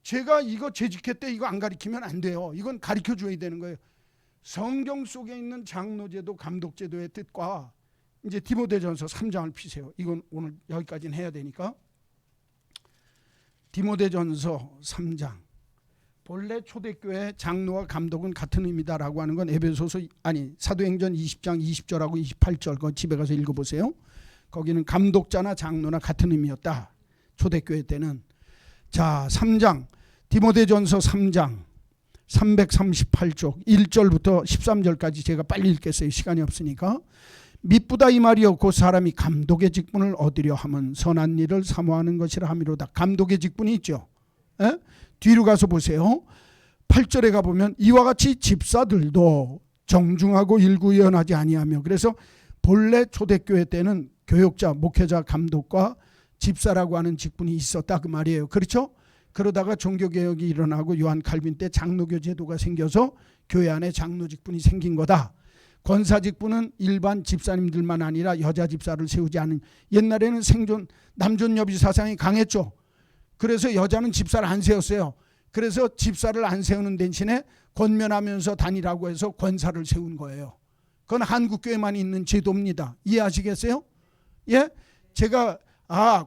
S1: 제가 이거 재직회 때 이거 안 가르치면 안 돼요. 이건 가르쳐줘야 되는 거예요. 성경 속에 있는 장로제도 감독제도의 뜻과 이제 디모데전서 3장을 피세요. 이건 오늘 여기까지는 해야 되니까. 디모데전서 3장. 본래 초대교회 장로와 감독은 같은 의미다라고 하는 건 사도행전 20장 20절하고 28절 그거 집에 가서 읽어보세요. 거기는 감독자나 장로나 같은 의미였다. 초대교회 때는. 자, 3장 디모데전서 3장 338쪽 1절부터 13절까지 제가 빨리 읽겠어요. 시간이 없으니까. 미쁘다 이 말이요 곧 사람이 감독의 직분을 얻으려 하면 선한 일을 사모하는 것이라 함이로다. 감독의 직분이 있죠. 에? 뒤로 가서 보세요. 8절에 가보면 이와 같이 집사들도 정중하고 일구연하지 아니하며, 그래서 본래 초대교회 때는 교역자, 목회자, 감독과 집사라고 하는 직분이 있었다 그 말이에요. 그렇죠? 그러다가 종교개혁이 일어나고 요한 칼빈 때 장로교 제도가 생겨서 교회 안에 장로 직분이 생긴 거다. 권사 직분은 일반 집사님들만 아니라 여자 집사를 세우지 않은, 옛날에는 생존 남존여비 사상이 강했죠. 그래서 여자는 집사를 안 세웠어요. 그래서 집사를 안 세우는 대신에 권면하면서 다니라고 해서 권사를 세운 거예요. 그건 한국교회만 있는 제도입니다. 이해하시겠어요? 예? 제가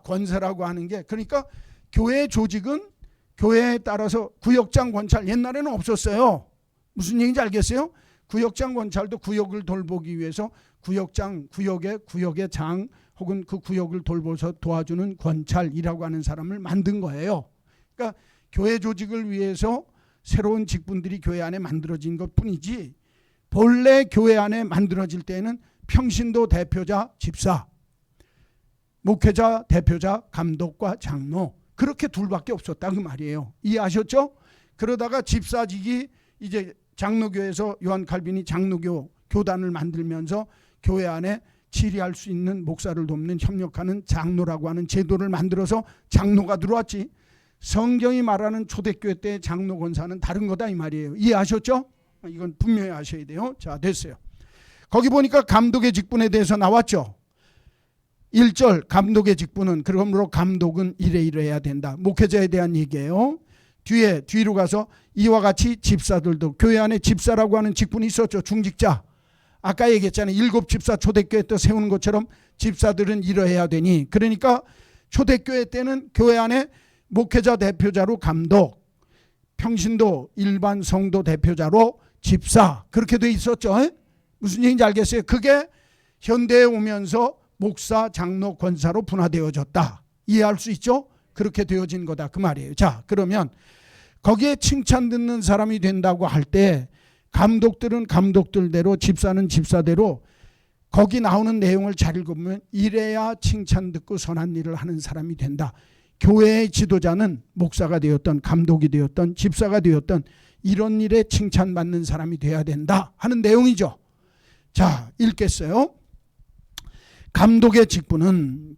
S1: 권사라고 하는 게, 그러니까 교회 조직은 교회에 따라서 구역장 권찰, 옛날에는 없었어요. 무슨 얘기인지 알겠어요? 구역장 권찰도 구역을 돌보기 위해서 구역장, 구역의 장 혹은 그 구역을 돌보서 도와주는 권찰이라고 하는 사람을 만든 거예요. 그러니까 교회 조직을 위해서 새로운 직분들이 교회 안에 만들어진 것뿐이지, 본래 교회 안에 만들어질 때는 평신도 대표자 집사, 목회자 대표자 감독과 장로, 그렇게 둘밖에 없었다 그 말이에요. 이해하셨죠? 그러다가 집사직이 이제 장로교에서 요한 칼빈이 장로교 교단을 만들면서 교회 안에 치리할 수 있는 목사를 돕는 협력하는 장로라고 하는 제도를 만들어서 장로가 들어왔지. 성경이 말하는 초대교회 때의 장로 권사는 다른 거다 이 말이에요. 이해하셨죠? 이건 분명히 아셔야 돼요. 자, 됐어요. 거기 보니까 감독의 직분에 대해서 나왔죠. 1절 감독의 직분은, 그러므로 감독은 이래야 된다. 목회자에 대한 얘기예요. 뒤로 가서 이와 같이 집사들도, 교회 안에 집사라고 하는 직분이 있었죠. 중직자. 아까 얘기했잖아요. 7 집사 초대교회 때 세우는 것처럼 집사들은 이러해야 되니, 그러니까 초대교회 때는 교회 안에 목회자 대표자로 감독, 평신도 일반 성도 대표자로 집사, 그렇게 돼 있었죠. 무슨 얘기인지 알겠어요? 그게 현대에 오면서 목사, 장로, 권사로 분화되어졌다. 이해할 수 있죠? 그렇게 되어진 거다 그 말이에요. 자, 그러면 거기에 칭찬 듣는 사람이 된다고 할 때 감독들은 감독들대로, 집사는 집사대로 거기 나오는 내용을 잘 읽으면 이래야 칭찬 듣고 선한 일을 하는 사람이 된다. 교회의 지도자는 목사가 되었던, 감독이 되었던, 집사가 되었던 이런 일에 칭찬받는 사람이 돼야 된다 하는 내용이죠. 자, 읽겠어요. 감독의 직분은,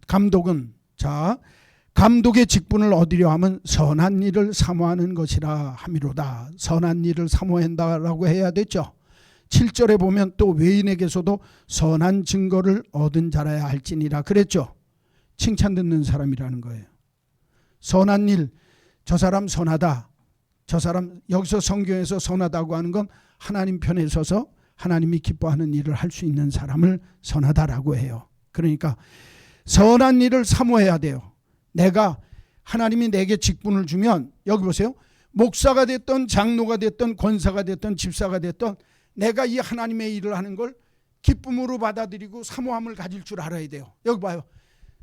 S1: 감독의 직분을 얻으려 하면 선한 일을 사모하는 것이라 함이로다. 선한 일을 사모한다라고 해야 됐죠. 7절에 보면 또 외인에게서도 선한 증거를 얻은 자라야 할지니라 그랬죠. 칭찬 듣는 사람이라는 거예요. 선한 일, 저 사람 선하다. 저 사람, 여기서 성경에서 선하다고 하는 건 하나님 편에 서서 하나님이 기뻐하는 일을 할 수 있는 사람을 선하다라고 해요. 그러니까 선한 일을 사모해야 돼요. 내가, 하나님이 내게 직분을 주면, 여기 보세요. 목사가 됐던, 장로가 됐던, 권사가 됐던, 집사가 됐던, 내가 이 하나님의 일을 하는 걸 기쁨으로 받아들이고 사모함을 가질 줄 알아야 돼요. 여기 봐요.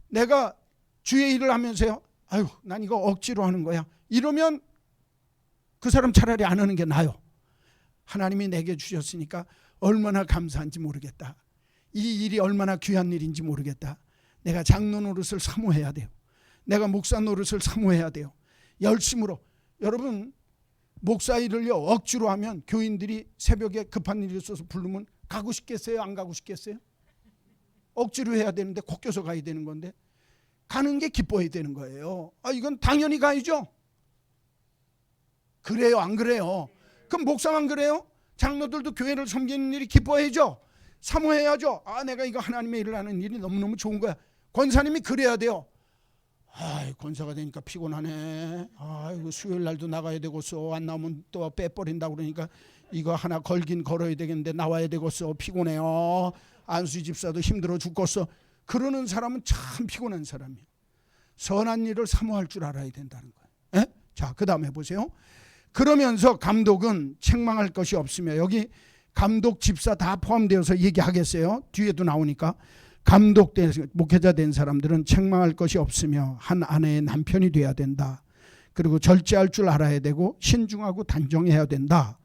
S1: 내가 주의 일을 하면서요, 아유, 난 이거 억지로 하는 거야, 이러면 그 사람 차라리 안 하는 게 나아요. 하나님이 내게 주셨으니까 얼마나 감사한지 모르겠다. 이 일이 얼마나 귀한 일인지 모르겠다. 내가 장로 노릇을 사모해야 돼요. 내가 목사 노릇을 사모해야 돼요. 열심으로. 여러분, 목사 일을요 억지로 하면 교인들이 새벽에 급한 일이 있어서 부르면 가고 싶겠어요? 안 가고 싶겠어요? 억지로 해야 되는데 걷겨서 가야 되는 건데 가는 게 기뻐야 되는 거예요. 이건 당연히 가야죠. 그래요, 안 그래요? 그럼 목사만 그래요? 장로들도 교회를 섬기는 일이 기뻐해야죠. 사모해야죠. 내가 이거 하나님의 일을 하는 일이 너무너무 좋은 거야. 권사님이 그래야 돼요. 권사가 되니까 피곤하네. 이거 수요일 날도 나가야 되겠어. 안 나오면 또 빼버린다고 그러니까 이거 하나 걸긴 걸어야 되겠는데 나와야 되겠어. 피곤해요. 안수 집사도 힘들어 죽겠어. 그러는 사람은 참 피곤한 사람이에요. 선한 일을 사모할 줄 알아야 된다는 거예요. 자, 그 다음에 보세요. 그러면서 감독은 책망할 것이 없으며, 여기 감독, 집사 다 포함되어서 얘기하겠어요. 뒤에도 나오니까. 감독 된, 목회자 된 사람들은 책망할 것이 없으며 한 아내의 남편이 돼야 된다. 그리고 절제할 줄 알아야 되고 신중하고 단정해야 된다.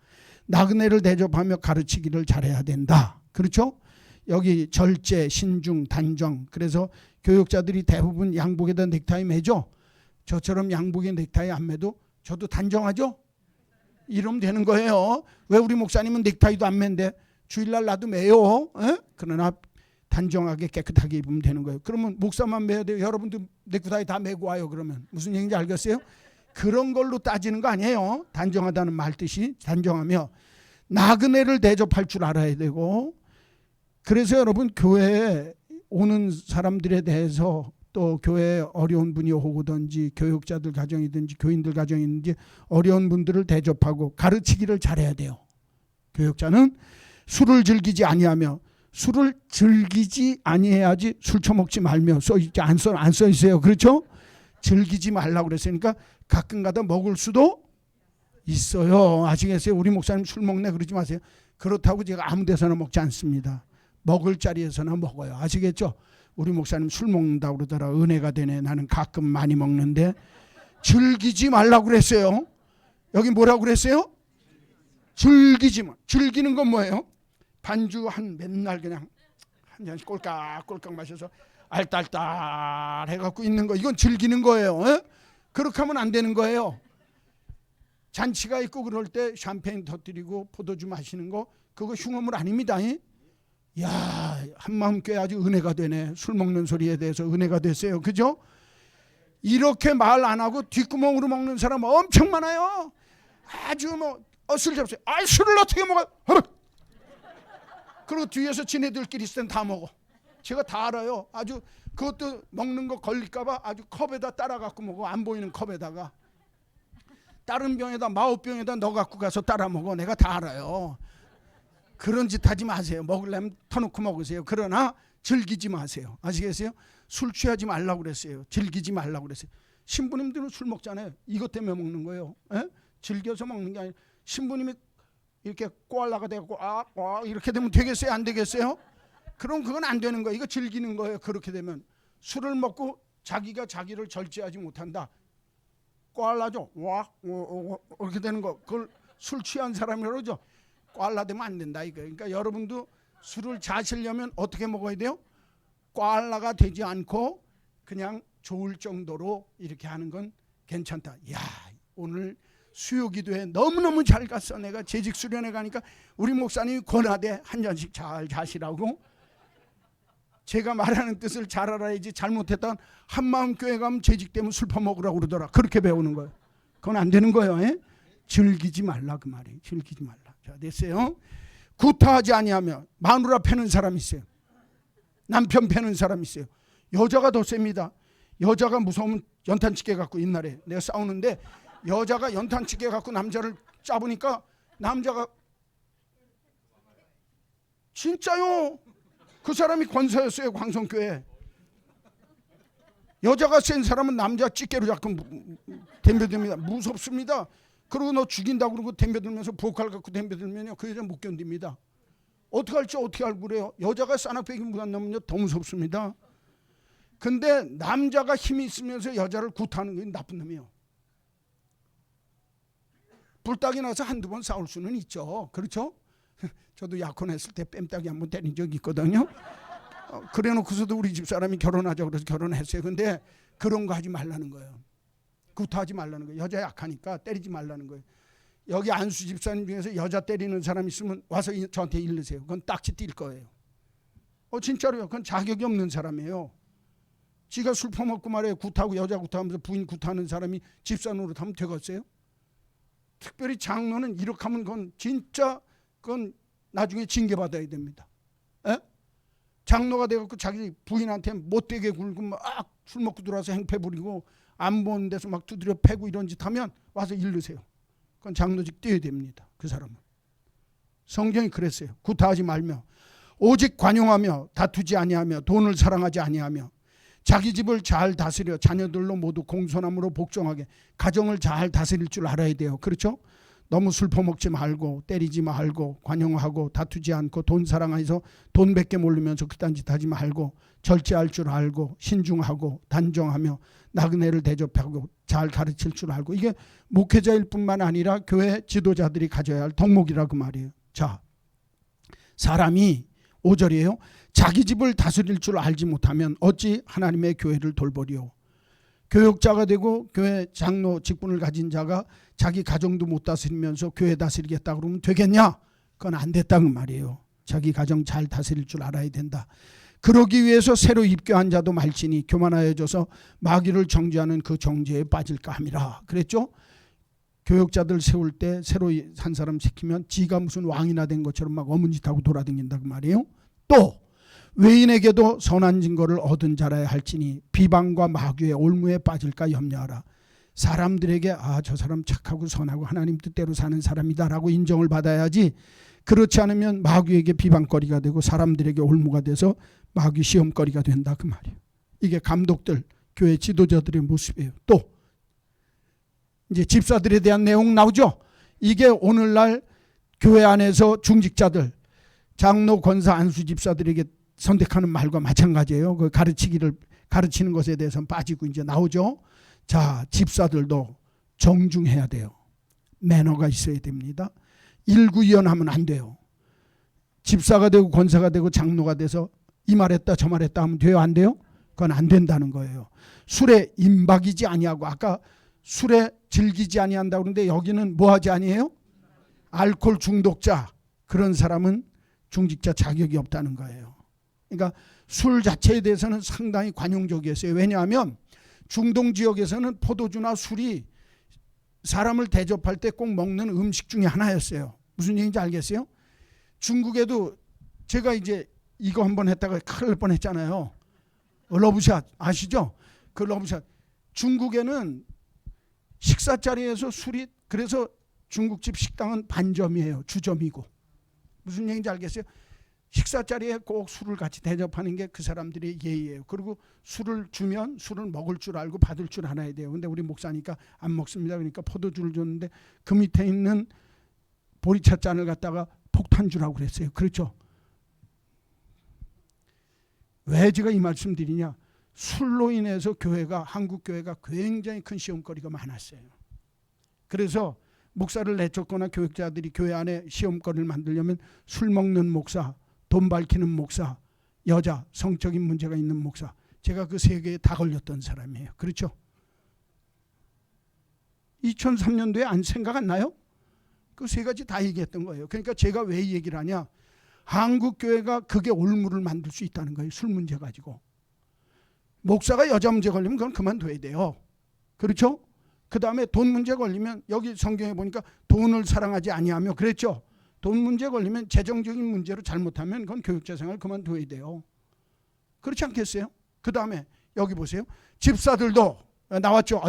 S1: 나그네를 대접하며 가르치기를 잘해야 된다. 그렇죠? 여기 절제, 신중, 단정. 그래서 교육자들이 대부분 양복에다 넥타이 매죠. 저처럼 양복에 넥타이 안 매도 저도 단정하죠? 이러면 되는 거예요. 왜 우리 목사님은 넥타이도 안 맨데? 주일날 나도 매요. 그러나 단정하게 깨끗하게 입으면 되는 거예요. 그러면 목사만 매야 돼요? 여러분도 넥타이 다 매고 와요. 그러면 무슨 얘기인지 알겠어요? 그런 걸로 따지는 거 아니에요. 단정하다는 말 뜻이 단정하며 나그네를 대접할 줄 알아야 되고, 그래서 여러분 교회에 오는 사람들에 대해서, 또 교회에 어려운 분이 오든지 교육자들 가정이든지 교인들 가정이든지 어려운 분들을 대접하고 가르치기를 잘해야 돼요. 교육자는 술을 즐기지 아니하며 술을 즐기지 아니해야지 술 처먹지 말며 써있지 안 써 있어요. 그렇죠? 즐기지 말라고 그랬어요. 그러니까 가끔가다 먹을 수도 있어요. 아시겠어요? 우리 목사님 술 먹네 그러지 마세요. 그렇다고 제가 아무 데서나 먹지 않습니다. 먹을 자리에서나 먹어요. 아시겠죠? 우리 목사님 술 먹는다고 그러더라. 은혜가 되네. 나는 가끔 많이 먹는데 즐기지 말라고 그랬어요. 여기 뭐라고 그랬어요? 즐기지 마. 즐기는 건 뭐예요? 반주 한 맨날 그냥 한 잔씩 꼴깍꼴깍 마셔서 알딸딸 해갖고 있는 거. 이건 즐기는 거예요. 에? 그렇게 하면 안 되는 거예요. 잔치가 있고 그럴 때 샴페인 터뜨리고 포도주 마시는 거 그거 흉어물 아닙니다. 야, 한마음교회 아주 은혜가 되네. 술 먹는 소리에 대해서 은혜가 됐어요. 그죠? 이렇게 말 안 하고 뒷구멍으로 먹는 사람 엄청 많아요. 아주 술 잡수요. 술을 어떻게 먹어요? 그리고 뒤에서 지네들끼리 있을 땐 다 먹어. 제가 다 알아요. 아주 그것도 먹는 거 걸릴까봐 아주 컵에다 따라 갖고 먹어. 안 보이는 컵에다가. 다른 병에다 마오병에다 넣어 갖고 가서 따라 먹어. 내가 다 알아요. 그런 짓 하지 마세요. 먹으려면 터놓고 먹으세요. 그러나 즐기지 마세요. 아시겠어요? 술 취하지 말라고 그랬어요. 즐기지 말라고 그랬어요. 신부님들은 술 먹잖아요. 이것 때문에 먹는 거예요. 에? 즐겨서 먹는 게 아니라 신부님이 이렇게 꼬알라가 되고 이렇게 되면 되겠어요? 안 되겠어요? 그럼 그건 안 되는 거예요. 이거 즐기는 거예요. 그렇게 되면 술을 먹고 자기가 자기를 절제하지 못한다. 꼬알라죠. 이렇게 되는 거. 그걸 술 취한 사람이라고 그러죠. 꼬알라 되면 안 된다 이거. 그러니까 여러분도 술을 자시려면 어떻게 먹어야 돼요? 꼬알라가 되지 않고 그냥 좋을 정도로 이렇게 하는 건 괜찮다. 야, 오늘 수요기도에 너무너무 잘 갔어. 내가 재직 수련회 가니까 우리 목사님이 권하대 한 잔씩 잘 자시라고. 제가 말하는 뜻을 잘 알아야지. 잘못했던 한마음교회 가면 재직 때문에 술 퍼먹으라고 그러더라. 그렇게 배우는 거예요. 그건 안 되는 거예요. 에? 즐기지 말라 그 말이에요. 즐기지 말라. 자, 됐어요. 구타하지 아니하며 마누라 패는 사람 있어요. 남편 패는 사람 있어요. 여자가 더 셉니다. 여자가 무서우면 연탄치게 갖고 옛날에 내가 싸우는데 여자가 연탄치게 갖고 남자를 짜보니까 남자가 진짜요. 그 사람이 권사였어요. 광성교회. 여자가 센 사람은 남자 찌개로 자꾸 덤벼듭니다. 무섭습니다. 그리고 너 죽인다고 그러고 덤벼들면서 부엌칼 갖고 덤벼들면요 그 여자 못 견딥니다. 어떻게 할지 어떻게 알고 그래요. 여자가 싸납배기 무단 넘으면 더 무섭습니다. 근데 남자가 힘이 있으면서 여자를 구타하는 건 나쁜 놈이에요. 불닭이 나서 한두 번 싸울 수는 있죠. 그렇죠? 저도 약혼했을 때 뺨따기 한번 때린 적이 있거든요. 그래놓고서도 우리 집사람이 결혼하자고 그래서 결혼했어요. 근데 그런 거 하지 말라는 거예요. 구타하지 말라는 거예요. 여자 약하니까 때리지 말라는 거예요. 여기 안수 집사님 중에서 여자 때리는 사람 있으면 와서 저한테 일르세요. 그건 딱지 뛸 거예요. 진짜로요. 그건 자격이 없는 사람이에요. 지가 술 퍼먹고 말이에요. 구타하고 여자 구타하면서 부인 구타하는 사람이 집사 노릇하면 되겠어요? 특별히 장로는 이렇게 하면 그건 진짜 그건 나중에 징계받아야 됩니다. 에? 장로가 돼갖고 자기 부인한테 못되게 굴고 막 술 먹고 들어와서 행패 부리고 안 보는 데서 막 두드려 패고 이런 짓 하면 와서 일르세요. 그건 장로직 떼야 됩니다. 그 사람은. 성경이 그랬어요. 구타하지 말며 오직 관용하며 다투지 아니하며 돈을 사랑하지 아니하며 자기 집을 잘 다스려 자녀들로 모두 공손함으로 복종하게 가정을 잘 다스릴 줄 알아야 돼요. 그렇죠? 너무 술 퍼먹지 말고 때리지 말고 관용하고 다투지 않고 돈 사랑해서 돈 100개 모르면서 그딴 짓 하지 말고 절제할 줄 알고 신중하고 단정하며 나그네를 대접하고 잘 가르칠 줄 알고 이게 목회자일 뿐만 아니라 교회 지도자들이 가져야 할 덕목이라고 말이에요. 자, 사람이 5절이에요. 자기 집을 다스릴 줄 알지 못하면 어찌 하나님의 교회를 돌보리요. 교역자가 되고 교회 장로 직분을 가진 자가 자기 가정도 못 다스리면서 교회 다스리겠다 그러면 되겠냐? 그건 안 됐다는 말이에요. 자기 가정 잘 다스릴 줄 알아야 된다. 그러기 위해서 새로 입교한 자도 말지니 교만하여져서 마귀를 정죄하는 그 정죄에 빠질까 함이라. 그랬죠? 교역자들 세울 때 새로 한 사람 시키면 지가 무슨 왕이나 된 것처럼 막 어문짓하고 돌아다닌다 그 말이에요. 또 외인에게도 선한 증거를 얻은 자라야 할지니 비방과 마귀의 올무에 빠질까 염려하라. 사람들에게 저 사람 착하고 선하고 하나님 뜻대로 사는 사람이다 라고 인정을 받아야지 그렇지 않으면 마귀에게 비방거리가 되고 사람들에게 올무가 돼서 마귀 시험거리가 된다 그 말이에요. 이게 감독들, 교회 지도자들의 모습이에요. 또 이제 집사들에 대한 내용 나오죠. 이게 오늘날 교회 안에서 중직자들, 장로, 권사, 안수 집사들에게 선택하는 말과 마찬가지예요. 그 가르치는 것에 대해서는 빠지고 이제 나오죠. 자, 집사들도 정중해야 돼요. 매너가 있어야 됩니다. 일구이연하면 안 돼요. 집사가 되고 권사가 되고 장로가 돼서 이 말했다 저 말했다 하면 돼요, 안 돼요? 그건 안 된다는 거예요. 술에 임박이지 아니하고, 아까 술에 즐기지 아니한다고 그러는데 여기는 뭐하지 아니해요? 알코올 중독자, 그런 사람은 중직자 자격이 없다는 거예요. 그러니까 술 자체에 대해서는 상당히 관용적이었어요. 왜냐하면 중동 지역에서는 포도주나 술이 사람을 대접할 때 꼭 먹는 음식 중에 하나였어요. 무슨 얘기인지 알겠어요? 중국에도 제가 이제 이거 한번 했다가 큰일 날 뻔했잖아요. 러브샷 아시죠? 그 러브샷. 중국에는 식사 자리에서 술이, 그래서 중국집 식당은 반점이에요. 주점이고. 무슨 얘기인지 알겠어요? 식사 자리에 꼭 술을 같이 대접하는 게 그 사람들의 예의예요. 그리고 술을 주면 술을 먹을 줄 알고 받을 줄 알아야 돼요. 근데 우리 목사니까 안 먹습니다. 그러니까 포도주를 줬는데 그 밑에 있는 보리차 잔을 갖다가 폭탄주라고 그랬어요. 그렇죠? 왜 제가 이 말씀 드리냐? 술로 인해서 한국 교회가 굉장히 큰 시험거리가 많았어요. 그래서 목사를 내쫓거나 교육자들이 교회 안에 시험거리를 만들려면 술 먹는 목사, 돈 밝히는 목사, 여자, 성적인 문제가 있는 목사, 제가 그 세 개에 다 걸렸던 사람이에요. 그렇죠? 2003년도에 안 생각 안 나요? 그 세 가지 다 얘기했던 거예요. 그러니까 제가 왜 이 얘기를 하냐? 한국 교회가 그게 올무를 만들 수 있다는 거예요. 술 문제 가지고. 목사가 여자 문제 걸리면 그건 그만둬야 돼요. 그렇죠? 그 다음에 돈 문제 걸리면, 여기 성경에 보니까 돈을 사랑하지 아니하며 그랬죠? 돈 문제 걸리면, 재정적인 문제로 잘못하면 그건 교육자 생활 그만둬야 돼요. 그렇지 않겠어요? 그 다음에 여기 보세요. 집사들도 나왔죠.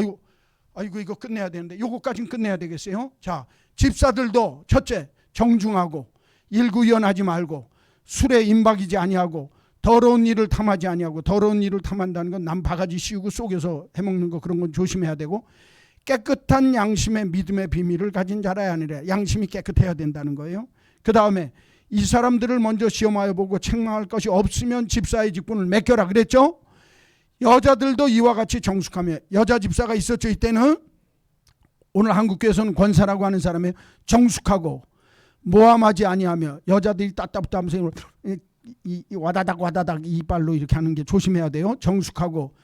S1: 아이고 이거 끝내야 되는데 요거까지는 끝내야 되겠어요. 자, 집사들도 첫째 정중하고 일구이연하지 말고 술에 임박이지 아니하고 더러운 일을 탐하지 아니하고, 더러운 일을 탐한다는 건 남 바가지 씌우고 속여서 해먹는 거, 그런 건 조심해야 되고, 깨끗한 양심의 믿음의 비밀을 가진 자라야 하느라, 양심이 깨끗해야 된다는 거예요. 그 다음에 이 사람들을 먼저 시험하여 보고 책망할 것이 없으면 집사의 직분을 맡겨라 그랬죠. 여자들도 이와 같이 정숙하며, 여자 집사가 있었죠 이때는. 오늘 한국교회에서는 권사라고 하는 사람이 정숙하고 모함하지 아니하며, 여자들이 따따붙다 하면서 이 와다닥 이빨로 이렇게 하는 게 조심해야 돼요. 정숙하고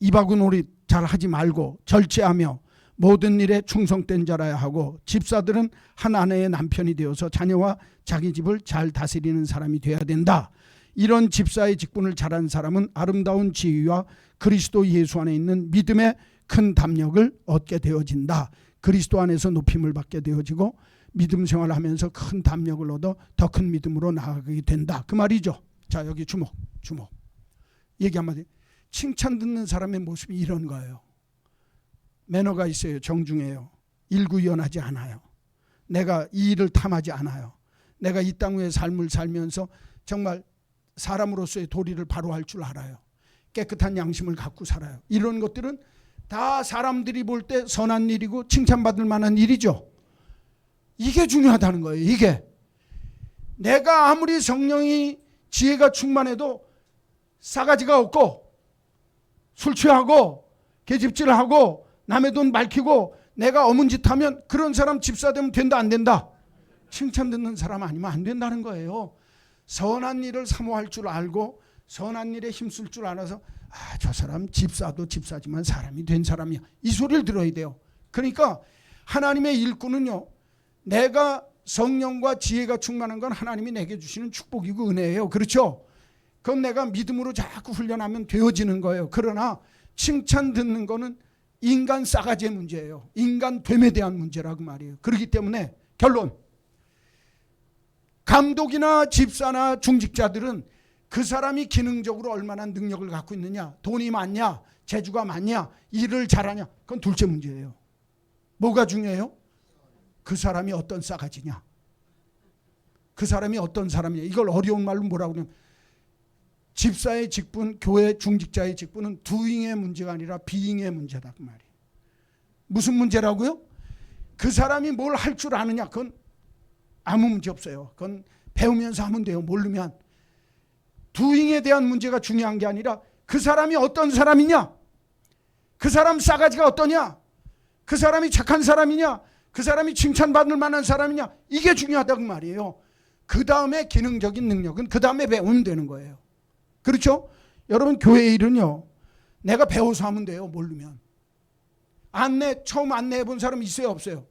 S1: 이바구 놀이 잘 하지 말고 절제하며 모든 일에 충성된 자라야 하고, 집사들은 한 아내의 남편이 되어서 자녀와 자기 집을 잘 다스리는 사람이 되어야 된다. 이런 집사의 직분을 잘한 사람은 아름다운 지위와 그리스도 예수 안에 있는 믿음의 큰 담력을 얻게 되어진다. 그리스도 안에서 높임을 받게 되어지고 믿음 생활을 하면서 큰 담력을 얻어 더 큰 믿음으로 나아가게 된다. 그 말이죠. 자, 여기 주목. 얘기 한마디. 칭찬 듣는 사람의 모습이 이런 거예요. 매너가 있어요. 정중해요. 일구이연하지 않아요. 내가 이 일을 탐하지 않아요. 내가 이 땅 위의 삶을 살면서 정말 사람으로서의 도리를 바로 할 줄 알아요. 깨끗한 양심을 갖고 살아요. 이런 것들은 다 사람들이 볼 때 선한 일이고 칭찬받을 만한 일이죠. 이게 중요하다는 거예요. 이게 내가 아무리 성령이 지혜가 충만해도 싸가지가 없고 술 취하고 계집질하고 남의 돈 밝히고 내가 어문 짓 하면 그런 사람 집사 되면 된다 안 된다? 칭찬 듣는 사람 아니면 안 된다는 거예요. 선한 일을 사모할 줄 알고 선한 일에 힘쓸 줄 알아서 저 사람 집사도 집사지만 사람이 된 사람이야, 이 소리를 들어야 돼요. 그러니까 하나님의 일꾼은요, 내가 성령과 지혜가 충만한 건 하나님이 내게 주시는 축복이고 은혜예요. 그렇죠? 그건 내가 믿음으로 자꾸 훈련하면 되어지는 거예요. 그러나 칭찬 듣는 거는 인간 싸가지의 문제예요. 인간 됨에 대한 문제라고 말이에요. 그렇기 때문에 결론, 감독이나 집사나 중직자들은 그 사람이 기능적으로 얼마나 능력을 갖고 있느냐, 돈이 많냐, 재주가 많냐, 일을 잘하냐, 그건 둘째 문제예요. 뭐가 중요해요? 그 사람이 어떤 싸가지냐. 그 사람이 어떤 사람이냐. 이걸 어려운 말로 뭐라고 그러냐면 집사의 직분, 교회 중직자의 직분은 doing의 문제가 아니라 being의 문제다 그 말이에요. 무슨 문제라고요? 그 사람이 뭘 할 줄 아느냐. 그건 아무 문제 없어요. 그건 배우면서 하면 돼요. 모르면. doing에 대한 문제가 중요한 게 아니라 그 사람이 어떤 사람이냐, 그 사람 싸가지가 어떠냐, 그 사람이 착한 사람이냐, 그 사람이 칭찬받을 만한 사람이냐, 이게 중요하다고 말이에요. 그 다음에 기능적인 능력은 그 다음에 배우면 되는 거예요. 그렇죠? 여러분 교회 일은요, 내가 배워서 하면 돼요. 모르면. 처음 안내해 본 사람 있어요 없어요?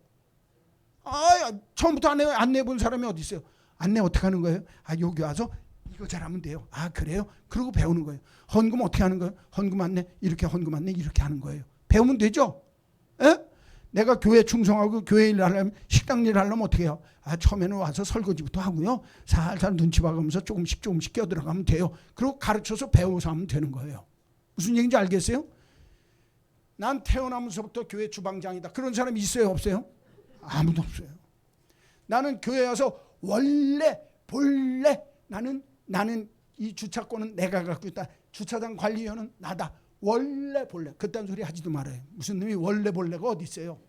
S1: 처음부터 안내해 본 사람이 어디 있어요? 안내 어떻게 하는 거예요? 여기 와서 이거 잘하면 돼요. 그래요? 그러고 배우는 거예요. 헌금 어떻게 하는 거예요? 헌금 안내 이렇게, 헌금 안내 이렇게 하는 거예요. 배우면 되죠? 에? 내가 교회 충성하고 교회 일 하려면, 식당 일 하려면 어떻게 해요? 처음에는 와서 설거지부터 하고요, 살살 눈치 봐가면서 조금씩 끼어들어가면 돼요. 그리고 가르쳐서 배워서 하면 되는 거예요. 무슨 얘기인지 알겠어요? 난 태어나면서부터 교회 주방장이다. 그런 사람이 있어요 없어요? 아무도 없어요. 나는 교회 와서 본래 나는 이 주차권은 내가 갖고 있다. 주차장 관리위원은 나다. 본래 그딴 소리 하지도 말아요. 무슨 놈이 본래가 어디 있어요?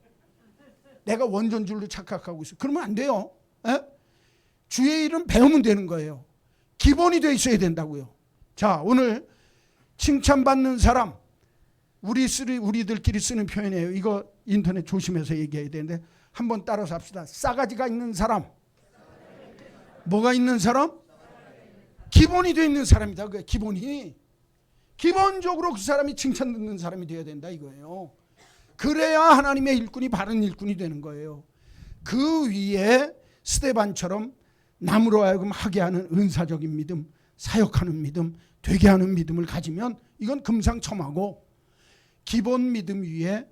S1: 내가 원전줄로 착각하고 있어요. 그러면 안 돼요. 에? 주의 일은 배우면 되는 거예요. 기본이 돼 있어야 된다고요. 자, 오늘 칭찬받는 사람, 우리들끼리 쓰는 표현이에요. 이거 인터넷 조심해서 얘기해야 되는데 한번 따라서 합시다. 싸가지가 있는 사람. 뭐가 있는 사람? 기본이 되어 있는 사람이다. 그게 기본적으로 그 사람이 칭찬 듣는 사람이 되어야 된다 이거예요. 그래야 하나님의 일꾼이 바른 일꾼이 되는 거예요. 그 위에 스데반처럼 남으로 하여금 하게 하는 은사적인 믿음, 사역하는 믿음, 되게 하는 믿음을 가지면 이건 금상첨화고, 기본 믿음 위에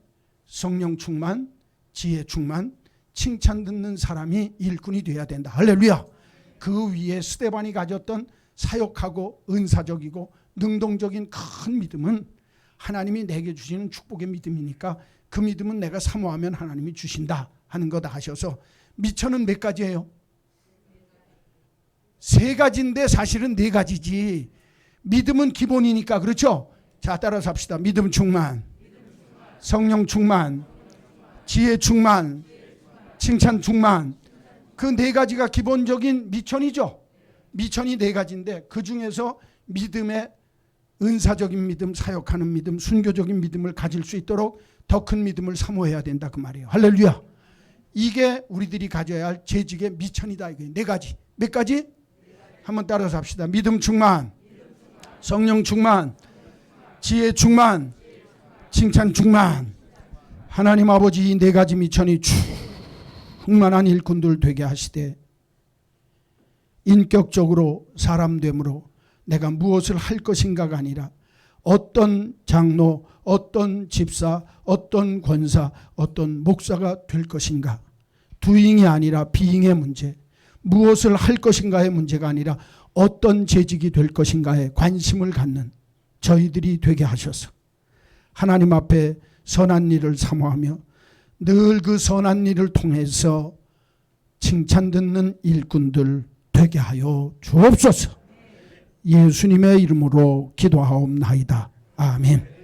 S1: 성령 충만, 지혜 충만, 칭찬 듣는 사람이 일꾼이 되어야 된다. 할렐루야. 그 위에 스데반이 가졌던 사역하고 은사적이고 능동적인 큰 믿음은 하나님이 내게 주시는 축복의 믿음이니까 그 믿음은 내가 사모하면 하나님이 주신다 하는 것 아셔서, 미천은 몇 가지예요? 3가지인데 사실은 4가지지. 믿음은 기본이니까. 그렇죠? 자, 따라서 합시다. 믿음 충만, 성령 충만, 지혜 충만, 칭찬 충만. 그 4가지가 기본적인 미천이죠. 미천이 4가지인데 그 중에서 믿음의 은사적인 믿음, 사역하는 믿음, 순교적인 믿음을 가질 수 있도록 더 큰 믿음을 사모해야 된다 그 말이에요. 할렐루야. 이게 우리들이 가져야 할 재직의 미천이다. 이게 4가지. 몇 가지? 한번 따라서 합시다. 믿음 충만, 성령 충만, 지혜 충만, 칭찬 충만. 하나님 아버지 이 4가지 미천이 충만한 일꾼들 되게 하시되, 인격적으로 사람 됨으로 내가 무엇을 할 것인가가 아니라 어떤 장로, 어떤 집사, 어떤 권사, 어떤 목사가 될 것인가, doing이 아니라 being의 문제, 무엇을 할 것인가의 문제가 아니라 어떤 재직이 될 것인가에 관심을 갖는 저희들이 되게 하셔서 하나님 앞에 선한 일을 사모하며 늘 그 선한 일을 통해서 칭찬 듣는 일꾼들 되게 하여 주옵소서. 예수님의 이름으로 기도하옵나이다. 아멘.